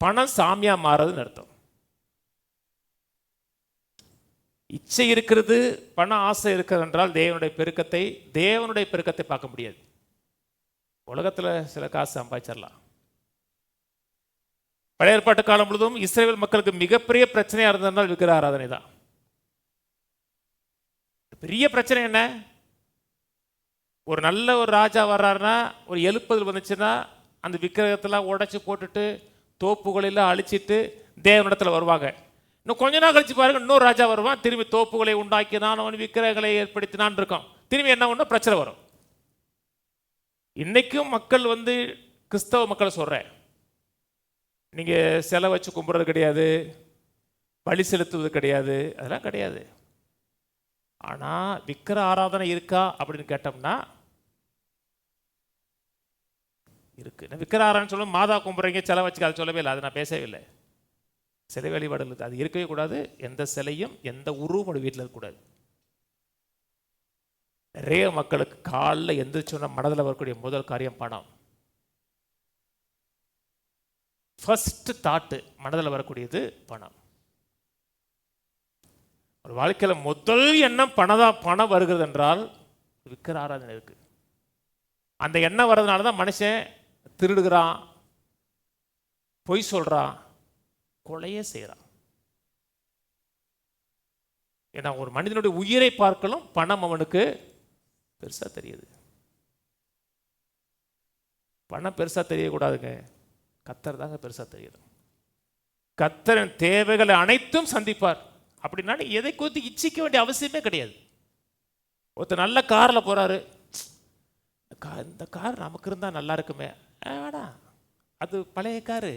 Speaker 1: பணம் சாமியா மாறதுன்னு அர்த்தம். இச்சை இருக்கிறது, பண ஆசை இருக்கிறது என்றால் தேவனுடைய பெருக்கத்தை பார்க்க முடியாது. உலகத்தில் சில காசு சம்பாதிச்சிடலாம். பழைய ஏற்பாட்டு காலம் முழுவதும் இஸ்ரவேல் மக்களுக்கு மிகப்பெரிய பிரச்சனையா இருந்ததுனால் விக்கிர ஆராதனை தான். பெரிய பிரச்சனை என்ன? ஒரு நல்ல ஒரு ராஜா வர்றாருன்னா, ஒரு எழுப்புதல் வந்துச்சுன்னா அந்த விக்கிரகத்தெல்லாம் உடைச்சு போட்டுட்டு தோப்புகளெல்லாம் அழிச்சிட்டு தேவனிடத்தில் வருவாங்க. இன்னும் கொஞ்ச நாள் கழிச்சு பாருங்க, இன்னொரு ராஜா வருவான், திரும்பி தோப்புகளை உண்டாக்கினான், அவன் விக்கிரகங்களை ஏற்படுத்தினான் இருக்கும். திரும்பி என்ன ஒன்று பிரச்சனை வரும். இன்னைக்கும் மக்கள் கிறிஸ்தவ மக்களை சொல்றேன், நீங்க சிலை வச்சு கும்பிட்றது கிடையாது, பலி செலுத்துவது கிடையாது, அதெல்லாம் கிடையாது. ஆனா விக்கிர ஆராதனை இருக்கா அப்படின்னு கேட்டோம்னா இருக்கு. விக்கிர ஆராதனை சொல்லும், மாதா கும்பிட்றீங்க சிலை வச்சுக்க, அதை சொல்லவே இல்லை, அது நான் பேசவே இல்லை. சிலை வழிபாடு அது இருக்கவே கூடாது. எந்த சிலையும் எந்த உருவம் வீட்டில் இருக்கக்கூடாது. நிறைய மக்களுக்கு காலில் எந்திரிச்சோன்னா மனதில் வரக்கூடிய முதல் காரியம் பணம். ஃபர்ஸ்ட் தாட்டு மனதில் வரக்கூடியது பணம். ஒரு வாழ்க்கையில் முதல் எண்ணம் பணம் வருகிறது என்றால் விக்கிர ஆராதனை இருக்கு. அந்த எண்ணம் வர்றதுனால தான் மனுஷன் திருடுகிறான், பொய் சொல்றான், கொலையே செய்கிறான். ஏன்னா ஒரு மனிதனுடைய உயிரை பார்க்கலாம் பணம் அவனுக்கு பெருசா தெரியுது. பணம் பெருசா தெரியக்கூடாதுங்க, கர்த்தர் தாங்க பெருசா தெரியுது. கர்த்தரின் தேவைகளை அனைத்தும் சந்திப்பார். அப்படின்னா எதை குறித்து இச்சிக்க வேண்டிய அவசியமே கிடையாது. ஒருத்தர் நல்ல காரில் போகிறாரு, இந்த கார் நமக்கு இருந்தால் நல்லா இருக்குமே, வேணாம், அது பழைய காரு,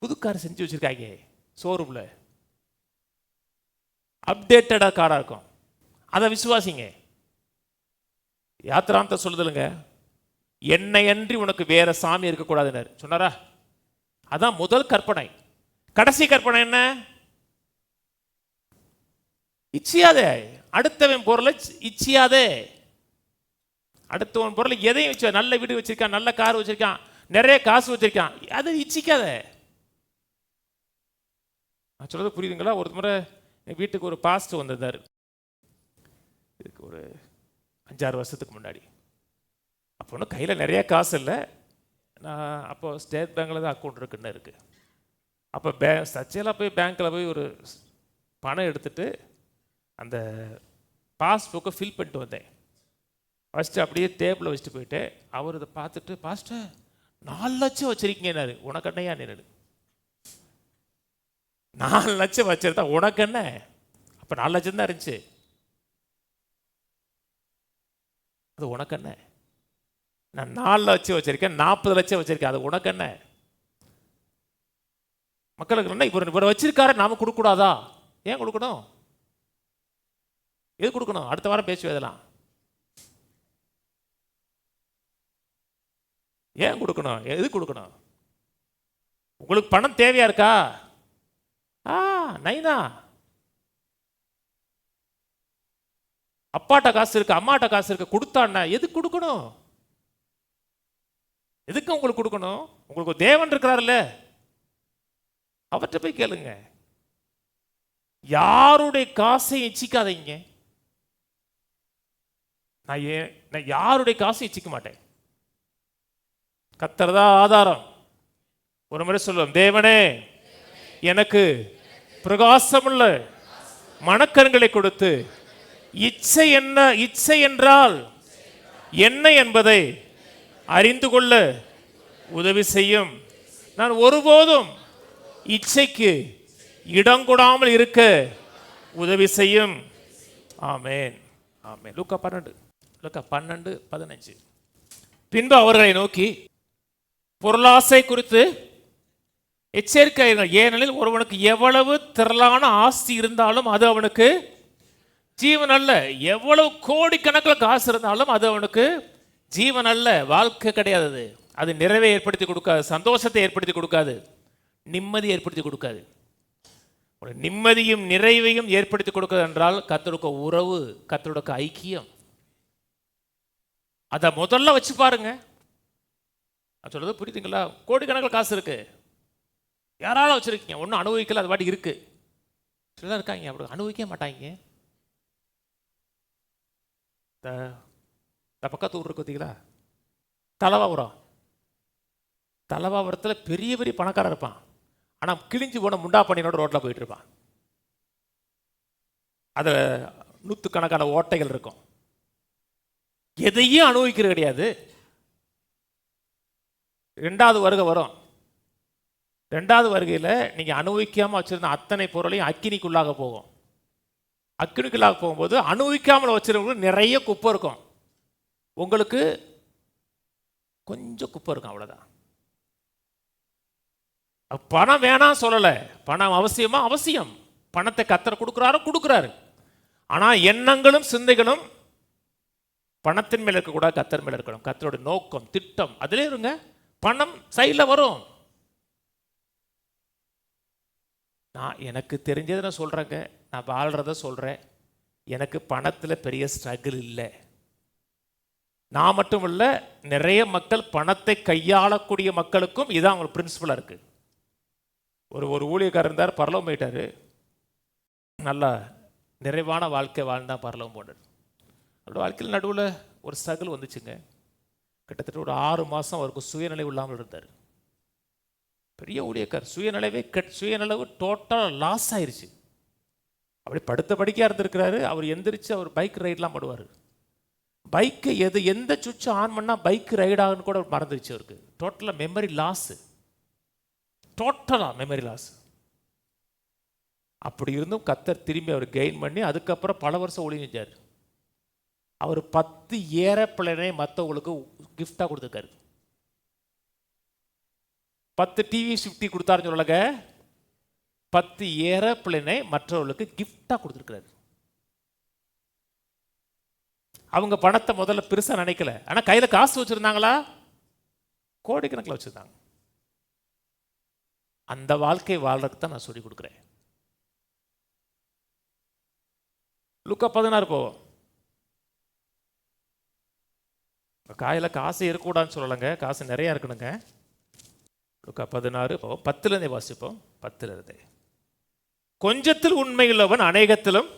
Speaker 1: புது கார் செஞ்சு வச்சுருக்காங்க ஷோரூமில், அப்டேட்டடாக காராக இருக்கும், அதை விசுவாசிங்க. யாத்திராந்த சொல்லுதலுங்க, என்னை அன்றி உனக்கு வேற சாமி இருக்கக்கூடாதுன்னு சொன்னாரா? அதான் முதல் கற்பனை. கடைசி கற்பனை என்ன? இச்சியாதே, அடுத்தவன் பொருளை இச்சியாதே. அடுத்தவன் பொருளை எதையும் வச்சு, நல்ல வீடு வச்சிருக்கான், நல்ல கார் வச்சிருக்கான், நிறைய காசு வச்சிருக்கான், அதை இச்சிக்காத. நான் சொல்றது புரியுதுங்களா? ஒரு முறை என் வீட்டுக்கு ஒரு பாஸ்டர் வந்திருந்தார், இதுக்கு ஒரு 5-6 வருஷத்துக்கு முன்னாடி. அப்போ ஒன்றும் கையில் நிறைய காசு இல்லை, நான் அப்போ ஸ்டேட் பேங்க்கில் தான் அக்கௌண்ட் இருக்குன்னு இருக்குது. அப்போ சர்ச்சையெல்லாம் போய் பேங்க்கில் போய் ஒரு பணம் எடுத்துகிட்டு அந்த பாஸ்புக்கை ஃபில் பண்ணிட்டு வந்தேன். ஃபஸ்ட்டு அப்படியே டேபிளில் வச்சுட்டு போயிட்டு அவர் இதை பார்த்துட்டு, பாஸ்டர் 4 லட்சம் வச்சுருக்கீங்கன்னாரு. உனக்கு என்னையா நின்று 4 லட்சம் வச்சிருந்தா உனக்கு என்ன? அப்போ 4 லட்சம் தான் இருந்துச்சு, அது உனக்கு என்ன? நான் 4 லட்சம் வச்சிருக்கேன், 40 லட்சம் வச்சிருக்கேன், அது உனக்கு என்ன? மக்களுக்கு என்ன இவர் வச்சிருக்காரு, நாம கொடுக்கூடாதா? ஏன் கொடுக்கணும்? எது கொடுக்கணும்? அடுத்த வாரம் பேசுவோம் இதெல்லாம். ஏன் கொடுக்கணும்? எது கொடுக்கணும்? உங்களுக்கு பணம் தேவையா இருக்கா? நைனா, அப்பாட்ட காசு இருக்கு, அம்மாட்ட காசு இருக்கு, கொடுத்தான்னா எது கொடுக்கணும்? எதுக்கு உங்களுக்கு கொடுக்கணும்? உங்களுக்கு தேவன் இருக்கிறார்ல, அவர்கிட்ட போய் கேளுங்க. யாருடைய காசை இச்சிக்காதீங்க. நான் யாருடைய காசை இச்சிக்க மாட்டேன். கர்த்தர் தான் ஆதாரம். ஒரு முறை சொல்லுவோம், தேவனே எனக்கு பிரகாசமுள்ள மனக்கண்களை கொடுத்து இச்சை என்ன, இச்சை என்றால் என்ன என்பதை அறிந்து கொள்ள உதவி செய்யும். நான் ஒருபோதும் இச்சைக்கு இடம் கொடாமல் இருக்க உதவி செய்யும். ஆமென், ஆமென். லூக்கா 12:15. பின்பு அவர்களை நோக்கி, பொருளாசை குறித்து எச்சரிக்கைகள், ஏனெனில் ஒருவனுக்கு எவ்வளவு திரளான ஆஸ்தி இருந்தாலும் அது அவனுக்கு ஜீவன் அல்ல. எவ்வளவு கோடிக்கணக்கில் காசு இருந்தாலும் அது அவனுக்கு ஜீவன் அல்ல, வாழ்க்கை கிடையாது. அது நிறைவை ஏற்படுத்தி கொடுக்காது, சந்தோஷத்தை ஏற்படுத்தி கொடுக்காது, நிம்மதி ஏற்படுத்தி கொடுக்காது. ஒரு நிம்மதியும் நிறைவையும் ஏற்படுத்தி கொடுக்கிறது என்றால் கர்த்தருடைய உறவு, கர்த்தருடைய ஐக்கியம். அதை முதல்ல வச்சு பாருங்க. நான் சொல்றது புரியுதுங்களா? கோடிக்கணக்கில் காசு இருக்கு, யாரால வச்சிருக்கீங்க, ஒன்றும் அனுபவிக்கல, அது பாட்டி இருக்கு. சிலர் இருக்காங்க அப்படி அனுபவிக்க மாட்டாங்க. இந்த பக்கத்து ஊர் இருக்கு பார்த்தீங்களா, தலவாபுரம். தலவாபுரத்தில் பெரிய பெரிய பணக்காரன் இருப்பான், ஆனால் கிழிஞ்சு போன முண்டா பண்ணினோட ரோட்டில் போயிட்டு இருப்பான். அதில் 100கணக்கான ஓட்டைகள் இருக்கும். எதையும் அனுபவிக்கிறது கிடையாது. 2வது வருகை வரும். 2வது வருகையில் நீங்கள் அனுபவிக்காமல் வச்சுருந்த அத்தனை பொருளையும் அக்கினிக்குள்ளாக போகும். அக்கினிக்குள்ளாக போகும்போது அனுபவிக்காமல் வச்சுருவங்களுக்கு நிறைய குப்பை இருக்கும், உங்களுக்கு கொஞ்சம் குப்பை இருக்கும், அவ்வளோதான். பணம் வேணாம் சொல்லலை, பணம் அவசியமா? அவசியம். பணத்தை கர்த்தர் கொடுக்குறாரு. ஆனால் எண்ணங்களும் சிந்தைகளும் பணத்தின் மேல் இருக்கக்கூடாது, கர்த்தர் மேல் இருக்கணும். கர்த்தரோட நோக்கம், திட்டம் அதிலே இருங்க. பணம் சைடில் வரும். நான் எனக்கு தெரிஞ்சதை நான் சொல்கிறேங்க, நான் வாழ்கிறத சொல்கிறேன். எனக்கு பணத்தில் பெரிய ஸ்ட்ரகிள் இல்லை. நான் மட்டும் இல்லை, நிறைய மக்கள் பணத்தை கையாளக்கூடிய மக்களுக்கும் இதான் அவங்க பிரின்சிபலாக இருக்குது. ஒரு ஊழியக்காரர் இருந்தார், பரலோகம் போயிட்டார். நல்லா நிறைவான வாழ்க்கை வாழ்ந்தால் பரலோகம் போனார். அவரோட வாழ்க்கையில் நடுவில் ஒரு ஸ்ட்ரகிள் வந்துச்சுங்க. கிட்டத்தட்ட ஒரு 6 மாதம் அவருக்கு சுயநிலை இல்லாமல் இருந்தார். பெரிய ஊழியக்கார், சுயநிலவு டோட்டல் லாஸ் ஆயிடுச்சு. அப்படி படுத்த படிக்கையாக இருந்திருக்கிறாரு. அவர் எந்திரிச்சு அவர் பைக் ரைடெலாம் பண்ணுவார். பைக்கு எந்த சுவிட்சை ஆன் பண்ணால் பைக் ரைட் ஆகுன்னு கூட மறந்துருச்சு அவருக்கு. டோட்டலாக மெமரி லாஸ். அப்படி இருந்தும் கர்த்தர் திரும்பி அவர் கெயின் பண்ணி அதுக்கப்புறம் பல வருஷம் ஊழியம் செஞ்சார். அவர் 10 ஏரோப்ளேனை மற்றவங்களுக்கு கிஃப்டாக கொடுத்துருக்காரு. 10 டிவி 50 கொடுத்தாருன்னு சொல்லலங்க, 10 ஏரோப்ளேனை மற்றவர்களுக்கு கிஃப்டாக கொடுத்துருக்காரு. அவங்க பணத்தை முதல்ல பெருசாக நினைக்கல, ஆனால் கையில் காசு வச்சுருந்தாங்களா? கோடிக்கணக்கில் வச்சுருந்தாங்க. அந்த வாழ்க்கை வாழ்றதுக்கு தான் நான் சொல்லி கொடுக்குறேன். லூக்கா 16 போவோம். கையில் காசு இருக்கக்கூடாதுன்னு சொல்லலைங்க, காசு நிறையா இருக்கணுங்க. லூக்கா 16 போவோம், 10லேருந்தே வாசிப்போம். 10லேருந்தே. கொஞ்சத்தில் உண்மையுள்ளவன் அநேகத்திலும்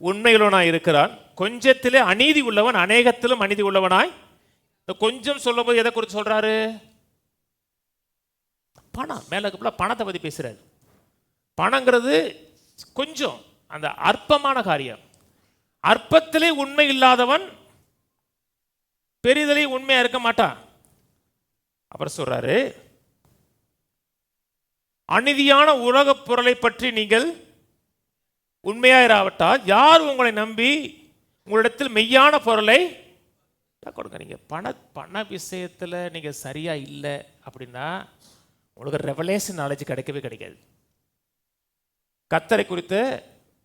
Speaker 1: உண்மையுள்ளவனாய் இருக்கிறான், கொஞ்சத்திலே அநீதி உள்ளவன் அநேகத்திலும் அநீதி உள்ளவனாய். இந்த கொஞ்சம் சொல்லும் போது எதை குறித்து சொல்றாரு? பணம். மேல பணத்தை பற்றி பேசுறாரு. பணங்கிறது கொஞ்சம், அந்த அற்பமான காரியம். அற்பத்திலே உண்மை இல்லாதவன் பெரிதலே உண்மையா இருக்க மாட்டான். அப்புறம் சொல்றாரு, அநீதியான உலகப் பொருளை பற்றி நீங்கள் உண்மையாயிராவிட்டால் யார் உங்களை நம்பி உங்களிடத்தில் மெய்யான பொருளை கொடுங்க. நீங்கள் பண விஷயத்தில் நீங்கள் சரியா இல்லை அப்படின்னா உங்களுக்கு ரெவலேஷன் நாலேஜ் கிடைக்கவே கிடைக்காது. கர்த்தரை குறித்த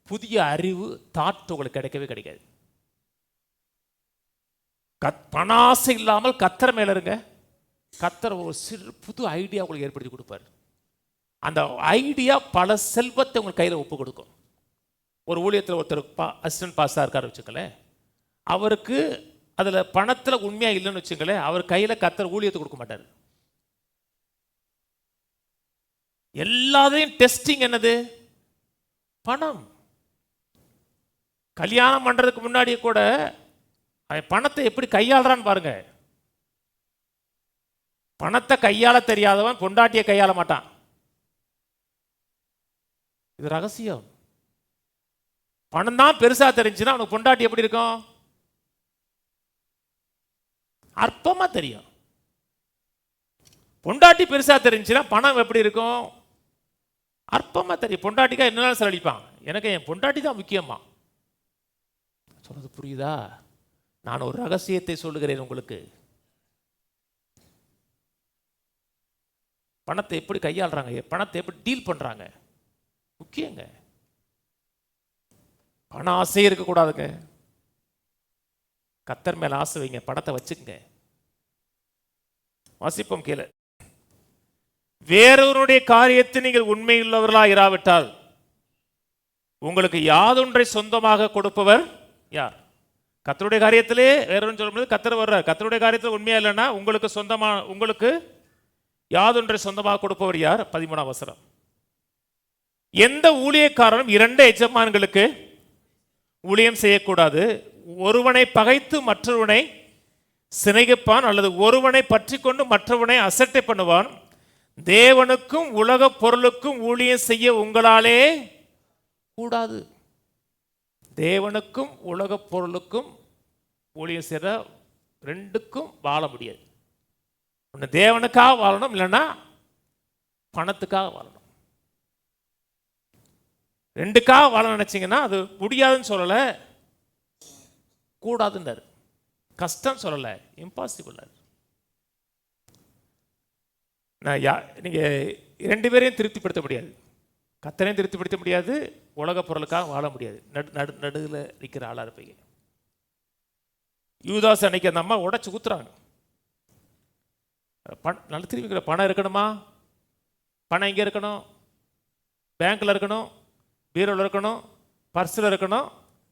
Speaker 1: புதிய அறிவு தாட் உங்களுக்கு கிடைக்கவே கிடைக்காது. பணாசை இல்லாமல் கர்த்தர் மேல இருங்க, கர்த்தர் ஒரு சிறு புது ஐடியா உங்களுக்கு ஏற்படுத்தி கொடுப்பார். அந்த ஐடியா பல செல்வத்தை உங்கள் கையில் ஒப்பு கொடுக்கும். ஒரு ஊழியத்தில் ஒருத்தர் அசிஸ்டன்ட் பாஸ்டா இருக்காரு வச்சுக்கலேன், அவருக்கு அதில் பணத்தில் உண்மையாக இல்லைன்னு வச்சுங்களேன், அவர் கையில் கர்த்தர் ஊழியத்தை கொடுக்க மாட்டார். எல்லாத்தையும் டெஸ்டிங் என்னது? பணம். கல்யாணம் பண்றதுக்கு முன்னாடியே கூட அவன் பணத்தை எப்படி கையாளுறான்னு பாருங்க. பணத்தை கையாள தெரியாதவன் பொண்டாட்டியை கையாள மாட்டான். இது ரகசியம். பணம் தான் பெருசா தெரிஞ்சுன்னா அவனுக்கு பொண்டாட்டி எப்படி இருக்கும்? அற்பமா தெரியும். பொண்டாட்டி பெருசா தெரிஞ்சுன்னா பணம் எப்படி இருக்கும்? அற்பமா தெரியும். பொண்டாட்டிக்கா என்ன செலவழிப்பான், எனக்கு என் பொண்டாட்டி தான் முக்கியமா. சொல்றது புரியுதா? நான் ஒரு ரகசியத்தை சொல்லுகிறேன் உங்களுக்கு. பணத்தை எப்படி கையாளுறாங்க, பணத்தை எப்படி டீல் பண்றாங்க முக்கியங்க. பண ஆசையே இருக்கக்கூடாதுங்க. கர்த்தர் மேல ஆசை வைங்க, பணத்தை வச்சுக்கங்க. வாசிப்போம் கீழே. வேறொருடைய காரியத்தை நீங்கள் உண்மையுள்ளவர்களாக இராவிட்டால் உங்களுக்கு யாதொன்றை சொந்தமாக கொடுப்பவர் யார்? கர்த்தருடைய காரியத்திலே வேறொன்று சொல்லும்போது கர்த்தர் வர்றார். கர்த்தருடைய காரியத்தில் உண்மையா இல்லைன்னா உங்களுக்கு உங்களுக்கு யாதொன்றை சொந்தமாக கொடுப்பவர் யார்? 13ஆம் வசனம். எந்த ஊழியக்காரனும் 2 எஜமான்களுக்கு ஊழியம் செய்யக்கூடாது. ஒருவனை பகைத்து மற்றவனை சிநேகிப்பான், அல்லது ஒருவனை பற்றி கொண்டு மற்றவனை அசட்டை பண்ணுவான். தேவனுக்கும் உலக பொருளுக்கும் ஊழியம் செய்ய உங்களாலே கூடாது. தேவனுக்கும் உலக பொருளுக்கும் ஊழியம் செய்ய ரெண்டுக்கும் வாழ முடியாது. ஒன்று தேவனுக்காக வாழணும், இல்லைன்னா பணத்துக்காக வாழணும். ரெண்டுக்காக வாழ நினைச்சிங்கன்னா அது முடியாதுன்னு சொல்லலை, கூடாதுன்னாரு. கஷ்டம் சொல்லலை, இம்பாசிபிள். நான் நீங்கள் 2 பேரையும் திருப்திப்படுத்த முடியாது. கர்த்தரையும் திருப்திப்படுத்த முடியாது, உலக பொருளுக்காக வாழ முடியாது. நடுவில் நிற்கிற ஆளாக இருப்பீங்க. யூதாஸ் அன்னைக்கு அந்த அம்மா உடச்சி ஊத்துறாங்க. நல்ல திரும்பிக்கிற பணம் இருக்கணுமா? பணம் எங்கே இருக்கணும்? பேங்க்கில் இருக்கணும், பீரோவில் இருக்கணும், பர்ஸில் இருக்கணும்.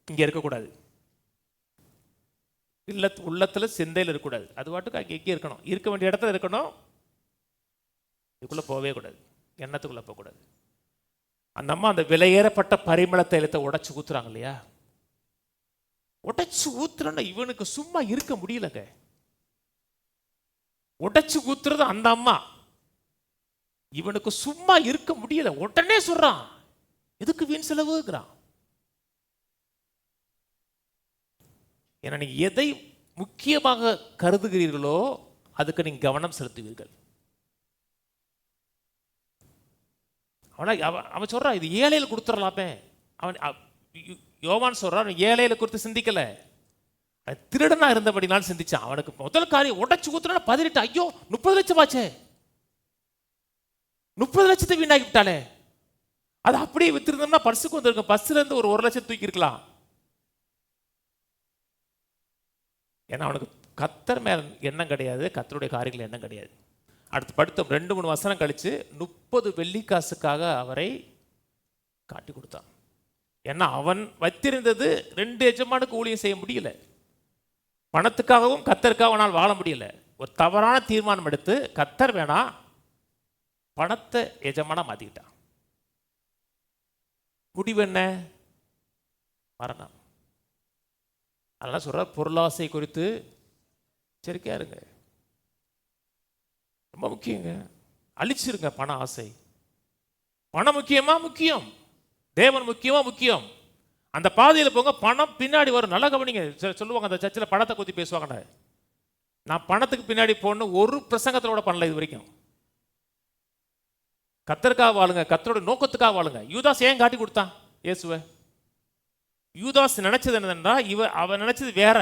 Speaker 1: இங்கே இருக்கக்கூடாது. உள்ளத்தில் சிந்தையில் இருக்கக்கூடாது. அது பாட்டுக்கு அங்கே எங்கே இருக்கணும், இருக்க வேண்டிய இடத்துல இருக்கணும். இதுக்குள்ளே போகவே கூடாது, எண்ணத்துக்குள்ளே போகக்கூடாது. அந்த அம்மா அந்த விலையேறப்பட்ட பரிமள தைலத்தை உடைச்சு ஊத்துறாங்க இல்லையா? உடைச்சு ஊத்துறன்னா இவனுக்கு சும்மா இருக்க முடியலங்க. உடைச்சு ஊத்துறது அந்த அம்மா, இவனுக்கு சும்மா இருக்க முடியல. உடனே சொல்றான், எதுக்கு வீண் செலவுங்கிறான். ஏன்னா நீங்க எதை முக்கியமாக கருதுகிறீர்களோ அதுக்கு நீங்க கவனம் செலுத்துவீர்கள். அவன் சொல்றான், இது ஏழையில் கொடுத்துடலாமே. அவன் யோவான் சொல்றான், ஏழையில குறித்து சிந்திக்கல, திருடனா இருந்தபடினாலும் சிந்திச்சான். அவனுக்கு முதல் காரியம் உடைச்சு ஊத்துனா 18. ஐயோ 30 லட்சம் ஆச்சே, 30 லட்சத்தை வீணாக்கி விட்டாலே. அது அப்படியே வித்திருந்தோம்னா பர்சுக்கு வந்திருக்கும். பர்சுல இருந்து ஒரு 1 லட்சம் தூக்கி இருக்கலாம். ஏன்னா அவனுக்கு கத்தர் மேல எண்ணம் கிடையாது, கத்தருடைய காரியங்கள் எண்ணம் கிடையாது. அடுத்து படுத்த 2-3 வசனம் கழிச்சு 30 வெள்ளிக்காசுக்காக அவரை காட்டி கொடுத்தான். ஏன்னா அவன் வைத்திருந்தது 2 எஜமானுக்கு ஊழியம் செய்ய முடியல. பணத்துக்காகவும் கத்தருக்காக அவனால் வாழ முடியல. ஒரு தவறான தீர்மானம் எடுத்து கத்தர் வேணா பணத்தை எஜமானா மாத்திக்கிட்டான். முடிவு என்ன? மரணம். அதெல்லாம் சொல்ற பொருளாசை குறித்து எச்சரிக்கையா இருங்க. ரொம்ப முக்கியங்க. அழிச்சிருங்க பண ஆசை. பணம் முக்கியமா? முக்கியம். தேவன் முக்கியமா? முக்கியம். அந்த பாதையில் போங்க. பணம் பின்னாடி வரும். நல்லா கவனிங்க. சொல்லுவாங்க அந்த சர்ச்சில் பணத்தை பற்றி பேசுவாங்க. நான் பணத்துக்கு பின்னாடி போகணும் ஒரு பிரசங்கத்தோட பண்ணல இது வரைக்கும். கத்தருக்காக வாழுங்க, கத்தரோட நோக்கத்துக்காக வாழுங்க. யூதாஸ் ஏன் காட்டி கொடுத்தான் இயேசுவை? யூதாஸ் நினைச்சது என்னன்னா, அவன் நினைச்சது வேற.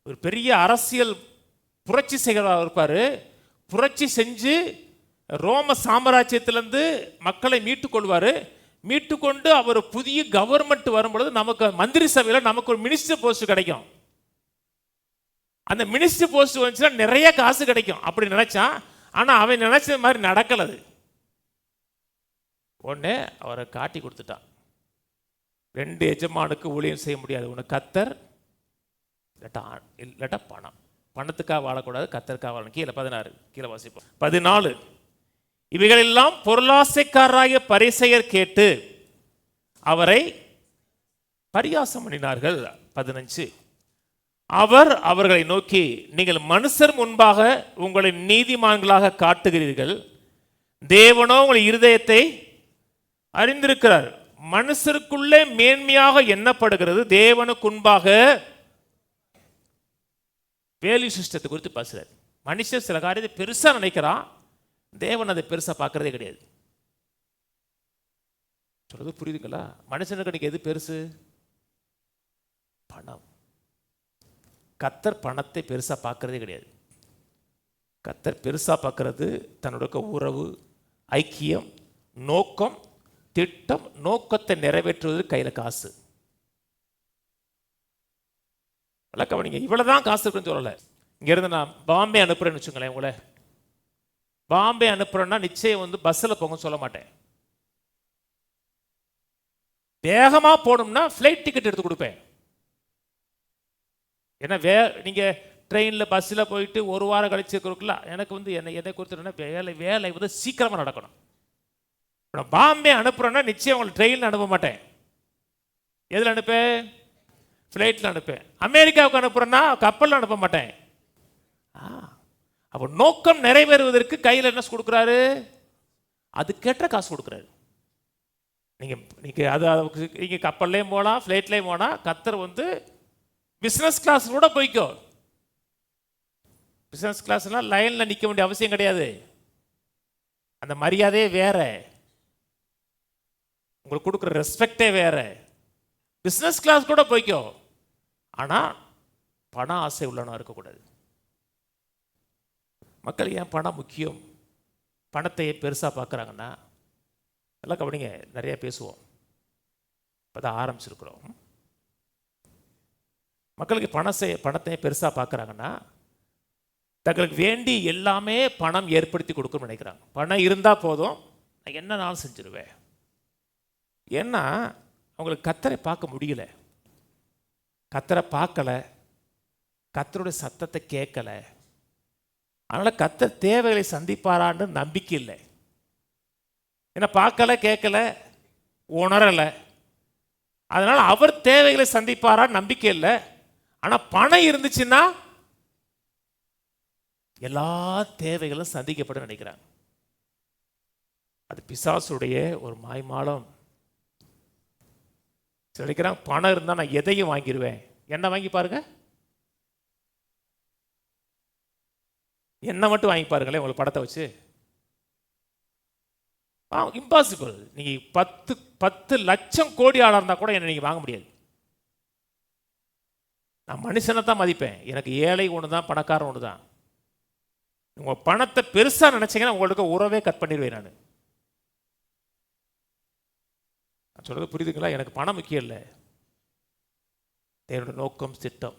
Speaker 1: ஒரு பெரிய அரசியல் புரட்சி செய்கிறவராக இருப்பாரு. புரட்சி செஞ்சு ரோம சாம்ராஜ்யத்திலிருந்து மக்களை மீட்டுக் கொள்வாரு. மீட்டுக்கொண்டு அவர் புதிய கவர்மெண்ட் வரும்பொழுது நமக்கு மந்திரி சபையில் நமக்கு ஒரு மினிஸ்டர் போஸ்ட் கிடைக்கும். அந்த மினிஸ்டர் போஸ்ட் வந்துச்சுன்னா நிறைய காசு கிடைக்கும் அப்படி நினைச்சான். ஆனா அவன் நினைச்ச மாதிரி நடக்கல. அது ஒண்ணு அவரை காட்டி கொடுத்துட்டான். 2 எஜமானுக்கு ஊழியம் செய்ய முடியாது. உனக்கு கத்தர் இல்லாட்டா பணம். பணத்துக்காக வாழக்கூடாது, கத்தருக்காக வாழணும். கீழே 16 கீழே வாசிப்போம். 14 இவைகளெல்லாம் பொருளாசைக்காரராகிய பரிசேயர் கேட்டு அவரை பரியாசம் பண்ணினார்கள். 15 அவர் அவர்களை நோக்கி, நீங்கள் மனுஷர் முன்பாக உங்களை நீதிமான்களாக காட்டுகிறீர்கள், தேவனோ உங்கள் இருதயத்தை அறிந்திருக்கிறார். மனுஷருக்குள்ளே மேன்மையாக எண்ணப்படுகிறது, தேவனுக்கு முன்பாக. வேல்யூ சிஸ்டத்தை குறித்து பேசுறார். மனுஷன் சில காரியத்தை பெருசா நினைக்கிறான், தேவன் அதை பெருசா பார்க்கறதே கிடையாது. சொல்றது புரியுதுங்களா? மனுஷனுக்கு இன்னைக்கு எது பெருசு? பணம். கத்தர் பணத்தை பெருசா பார்க்கறதே கிடையாது. கத்தர் பெருசா பார்க்கறது தன்னுடைய உறவு, ஐக்கியம், நோக்கம், திட்டம். நோக்கத்தை நிறைவேற்றுவது கையில காசு. கவனிங்க, இவ்வளவுதான் காசு இருக்குன்னு சொல்லல. இங்க இருந்து நான் பாம்பே அனுப்புறேன்னு வச்சுங்களேன். உங்களை பாம்பே அனுப்புறேன்னா நிச்சயம் பஸ்ஸில் போங்கன்னு சொல்ல மாட்டேன். வேகமா போகணும்னா ஃப்ளைட் டிக்கெட் எடுத்து கொடுப்பேன். ஏன்னா நீங்க ட்ரெயினில் பஸ்ஸில் போயிட்டு ஒரு வாரம் கழிச்சு கொடுக்கல. எனக்கு என்னை குறித்து வேலை சீக்கிரமா நடக்கணும். நான் பாம்பே அனுப்புறேன்னா நிச்சயம் உங்களை ட்ரெயினில் அனுப்ப மாட்டேன். எதில் அனுப்பேன்? ஃப்ளைட்டில் அனுப்பேன். அமெரிக்காவுக்கு அனுப்புறேன்னா கப்பலில் அனுப்ப மாட்டேன். அப்போ நோக்கம் நிறைவேறுவதற்கு கையில் என்ன கொடுக்குறாரு? அது கேட்ட காசு கொடுக்குறாரு. நீங்க கப்பல்லையும் போனா ஃப்ளைட்லையும் போனா கத்தர் பிசினஸ் கிளாஸ் கூட போய்க்கோ. பிசினஸ் கிளாஸ்லாம் லைன்ல நிற்க வேண்டிய அவசியம் கிடையாது. அந்த மரியாதையே வேற, உங்களுக்கு கொடுக்குற ரெஸ்பெக்டே வேற. பிசினஸ் கிளாஸ் கூட போய்க்கோ. ஆனா பண ஆசை உள்ளவனா இருக்கக்கூடாது. மக்கள் ஏன் பணம் முக்கியம், பணத்தை பெருசா பார்க்குறாங்கன்னா, எல்லாம் கவனிங்க, நிறைய பேசுவோம். இப்போதான் ஆரம்பிச்சிருக்கிறோம். மக்களுக்கு பணத்தை பெருசா பார்க்குறாங்கன்னா, தங்களுக்கு வேண்டி எல்லாமே பணம் ஏற்படுத்தி கொடுக்கணும்னு நினைக்கிறாங்க. பணம் இருந்தா போதும், நான் என்ன நாளும் செஞ்சிருவேன். ஏன்னா அவங்களுக்கு கத்தரை பார்க்க முடியல, கத்தரை பார்க்கல, கத்தருடைய சத்தத்தை கேட்கல. அதனால கத்தர் தேவைகளை சந்திப்பாரான்னு நம்பிக்கை இல்லை. ஏன்னா பார்க்கல, கேட்கல, உணரலை. அதனால அவர் தேவைகளை சந்திப்பாரான்னு நம்பிக்கை இல்லை. ஆனா பணம் இருந்துச்சுன்னா எல்லா தேவைகளும் சந்திக்கப்படும் நினைக்கிறாங்க. அது பிசாசுடைய ஒரு மாய்மாலம். நினைக்கிறாங்க பணம் இருந்தா நான் எதையும் வாங்கிடுவேன். என்ன வாங்கி பாருங்க, என்ன மட்டும் வாங்கி பாருங்களேன் உங்களை படத்தை வச்சு. இம்பாசிபிள். நீங்கள் 10 லட்சம் கோடி ஆளாக இருந்தால் கூட என்னை நீங்கள் வாங்க முடியாது. நான் மனுஷனை தான் மதிப்பேன். எனக்கு ஏழை ஒன்று தான், பணக்காரன் ஒன்று தான். உங்கள் பணத்தை பெருசாக நினச்சிங்கன்னா உங்களுக்கு உறவே கட் பண்ணிடுவேன். நான் சொல்கிறது புரியுதுங்களா? எனக்கு பணம் முக்கியம் இல்லை, என்னோட நோக்கம் திட்டம்.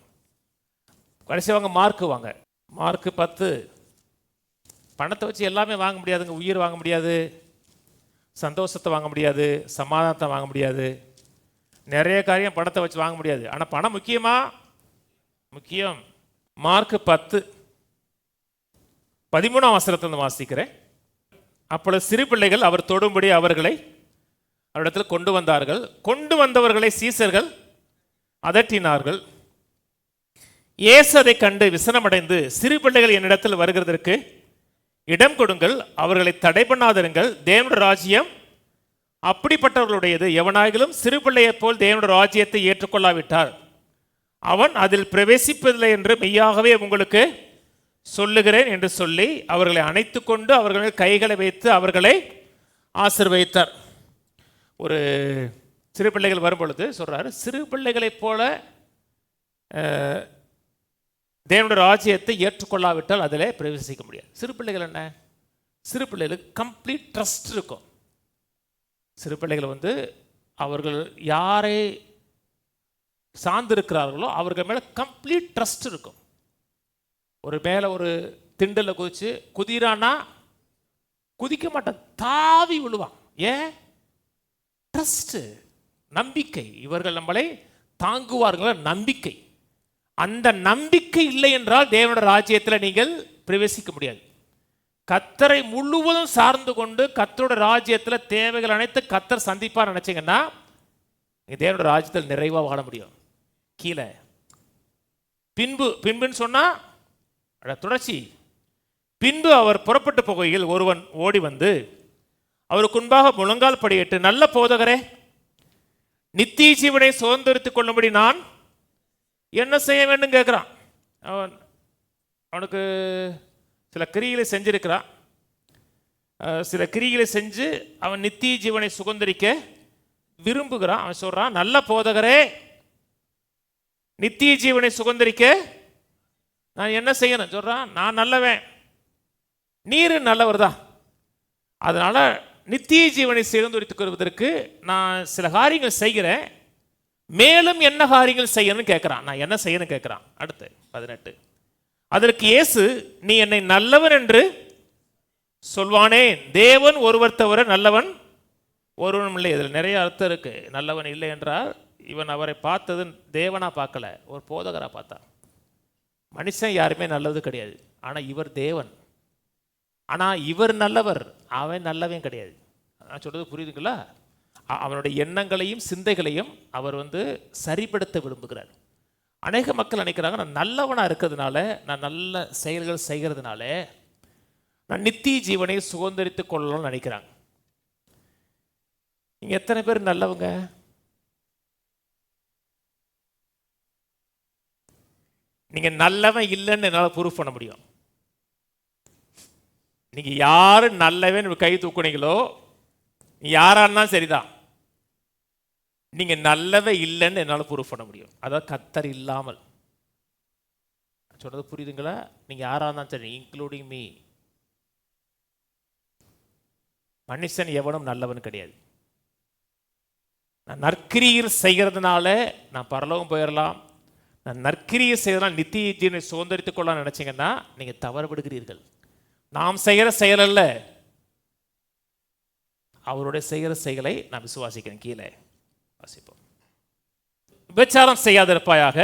Speaker 1: கடைசி வாங்க மார்க்கு வாங்க. மார்க்கு 10. பணத்தை வச்சு எல்லாமே வாங்க முடியாதுங்க. உயிர் வாங்க முடியாது, சந்தோஷத்தை வாங்க முடியாது, சமாதானத்தை வாங்க முடியாது, நிறைய காரியம் பணத்தை வச்சு வாங்க முடியாது. ஆனால் பணம் முக்கியமா? முக்கியம். மார்க்கு 10 13ஆம் வசனத்திலிருந்து வாசிக்கிறேன். அப்பொழுது சிறு பிள்ளைகள் அவர் தொடும்படி அவர்களை அவரிடத்தில் கொண்டு வந்தார்கள். கொண்டு வந்தவர்களை சீசர்கள் அதட்டினார்கள். இயேசு அதை கண்டு விசனமடைந்து, சிறு பிள்ளைகள் என்னிடத்தில் வருகிறதற்கு இடம் கொடுங்கள், அவர்களை தடை பண்ணாதிருங்கள், தேவனுடைய ராஜ்யம் அப்படிப்பட்டவர்களுடையது. எவனாகிலும் சிறு பிள்ளையைப் போல் தேவனுடைய ராஜ்யத்தை ஏற்றுக்கொள்ளாவிட்டால் அவன் அதில் பிரவேசிப்பதில்லை என்று மெய்யாகவே உங்களுக்கு சொல்லுகிறேன் என்று சொல்லி அவர்களை அணைத்து கொண்டு அவர்கள் கைகளை வைத்து அவர்களை ஆசீர்வதித்தார். ஒரு சிறு பிள்ளைகள் வரும்பொழுது சொல்றாரு, சிறு பிள்ளைகளைப் போல தேவனுடைய ராஜ்யத்தை ஏற்றுக்கொள்ளாவிட்டால் அதில் பிரவேசிக்க முடியாது. சிறு பிள்ளைகள் என்ன? சிறு பிள்ளைகளுக்கு கம்ப்ளீட் ட்ரஸ்ட் இருக்கும். சிறு பிள்ளைகள் அவர்கள் யாரை சார்ந்திருக்கிறார்களோ அவர்கள் மேலே கம்ப்ளீட் ட்ரஸ்ட் இருக்கும். ஒரு மேலே ஒரு திண்டலில் குதிச்சு குதிரானா குதிக்க மாட்டான், தாவி விழுவான். ஏன்? ட்ரஸ்ட், நம்பிக்கை. இவர்கள் நம்மளை தாங்குவார்கள், நம்பிக்கை. அந்த நம்பிக்கை இல்லை என்றால் தேவனுடைய ராஜ்யத்தில் நீங்கள் பிரவேசிக்க முடியாது. கர்த்தரை முழுவதும் சார்ந்து கொண்டு கர்த்தருடைய ராஜ்யத்தில் தேவைகள் அனைத்து கர்த்தர் சந்திப்பார் நினைச்சீங்கன்னா தேவனுடைய ராஜ்யத்தில் நிறைவாக வாழ முடியும். கீழே பின்புன்னு சொன்னா தொடர்ச்சி. பின்பு அவர் புறப்பட்டு போகையில் ஒருவன் ஓடி வந்து அவருக்கு முன்பாக முழங்கால் படியிட்டு, நல்ல போதகரே, நித்திய ஜீவனை சுதந்திரித்துக் கொள்ளும்படி நான் என்ன செய்ய வேண்டும் கேட்குறான். அவனுக்கு சில கிரிகளை செஞ்சிருக்கிறான். சில கிரிகளை செஞ்சு அவன் நித்திய ஜீவனை சுதந்திரிக்க விரும்புகிறான். அவன் சொல்றான், நல்ல போதகரே, நித்திய ஜீவனை சுதந்திரிக்க நான் என்ன செய்யணும் சொல்றான். நான் நல்லவன், நீர் நல்லவர் தான், அதனால நித்திய ஜீவனை சுதந்திரித்துக் கொள்வதற்கு நான் சில காரியங்கள் செய்கிறேன், மேலும் என்ன காரியங்கள் செய்யணும்னு கேட்கிறான். நான் என்ன செய்யணும் கேட்கிறான். அடுத்து 18. அதற்கு இயேசு, நீ என்னை நல்லவன் என்று சொல்வானே, தேவன் ஒருவர் தவிர நல்லவன் ஒருவனும் இல்லை. இதில் நிறைய அர்த்தம் இருக்கு. நல்லவன் இல்லை என்றால் இவன் அவரை பார்த்தது தேவனா பார்க்கல, ஒரு போதகரா பார்த்தான். மனுஷன் யாருமே நல்லது கிடையாது, ஆனால் இவர் தேவன். ஆனால் இவர் நல்லவர், அவன் நல்லவன் கிடையாது. நான் சொல்றது புரியுதுங்களா? அவனுடைய எண்ணங்களையும் சிந்தைகளையும் அவர் சரிப்படுத்த விரும்புகிறார். அநேக மக்கள் நினைக்கிறாங்க, நான் நல்லவனாக இருக்கிறதுனால, நான் நல்ல செயல்கள் செய்கிறதுனால நான் நித்திய ஜீவனை சுதந்திரித்துக் கொள்ளணும்னு நினைக்கிறாங்க. நீங்க எத்தனை பேர் நல்லவங்க? நீங்க நல்லவன் இல்லைன்னு என்னால் ப்ரூஃப் பண்ண முடியும். நீங்க யாரு நல்லவன் கை தூக்குனீங்களோ, யாரானா சரிதான், நீங்க நல்லவன் இல்லைன்னு என்னால் ப்ரூஃப் பண்ண முடியும். அதாவது கர்த்தர் இல்லாமல். சொல்றது புரியுதுங்களா? நீங்க யாரா இருந்தாலும் சரி, இன்க்ளூடிங் மீ. மனுஷன் எவனும் நல்லவன் கிடையாது. நான் நற்கிரியில் செய்கிறதுனால நான் பரலோகம் போயிடலாம், நான் நற்கிரியை செய்யலாம், நித்திய ஜீவனை சுதந்திரித்துக் கொள்ளலாம் நினைச்சீங்கன்னா நீங்க தவறுபடுகிறீர்கள். நாம் செய்கிற செயல் அல்ல, அவருடைய செய்கிற செயலை நான் விசுவாசிக்கிறேன். கீழே வாசிப்போம். விபச்சாரம் செய்யாதிருப்பாயாக,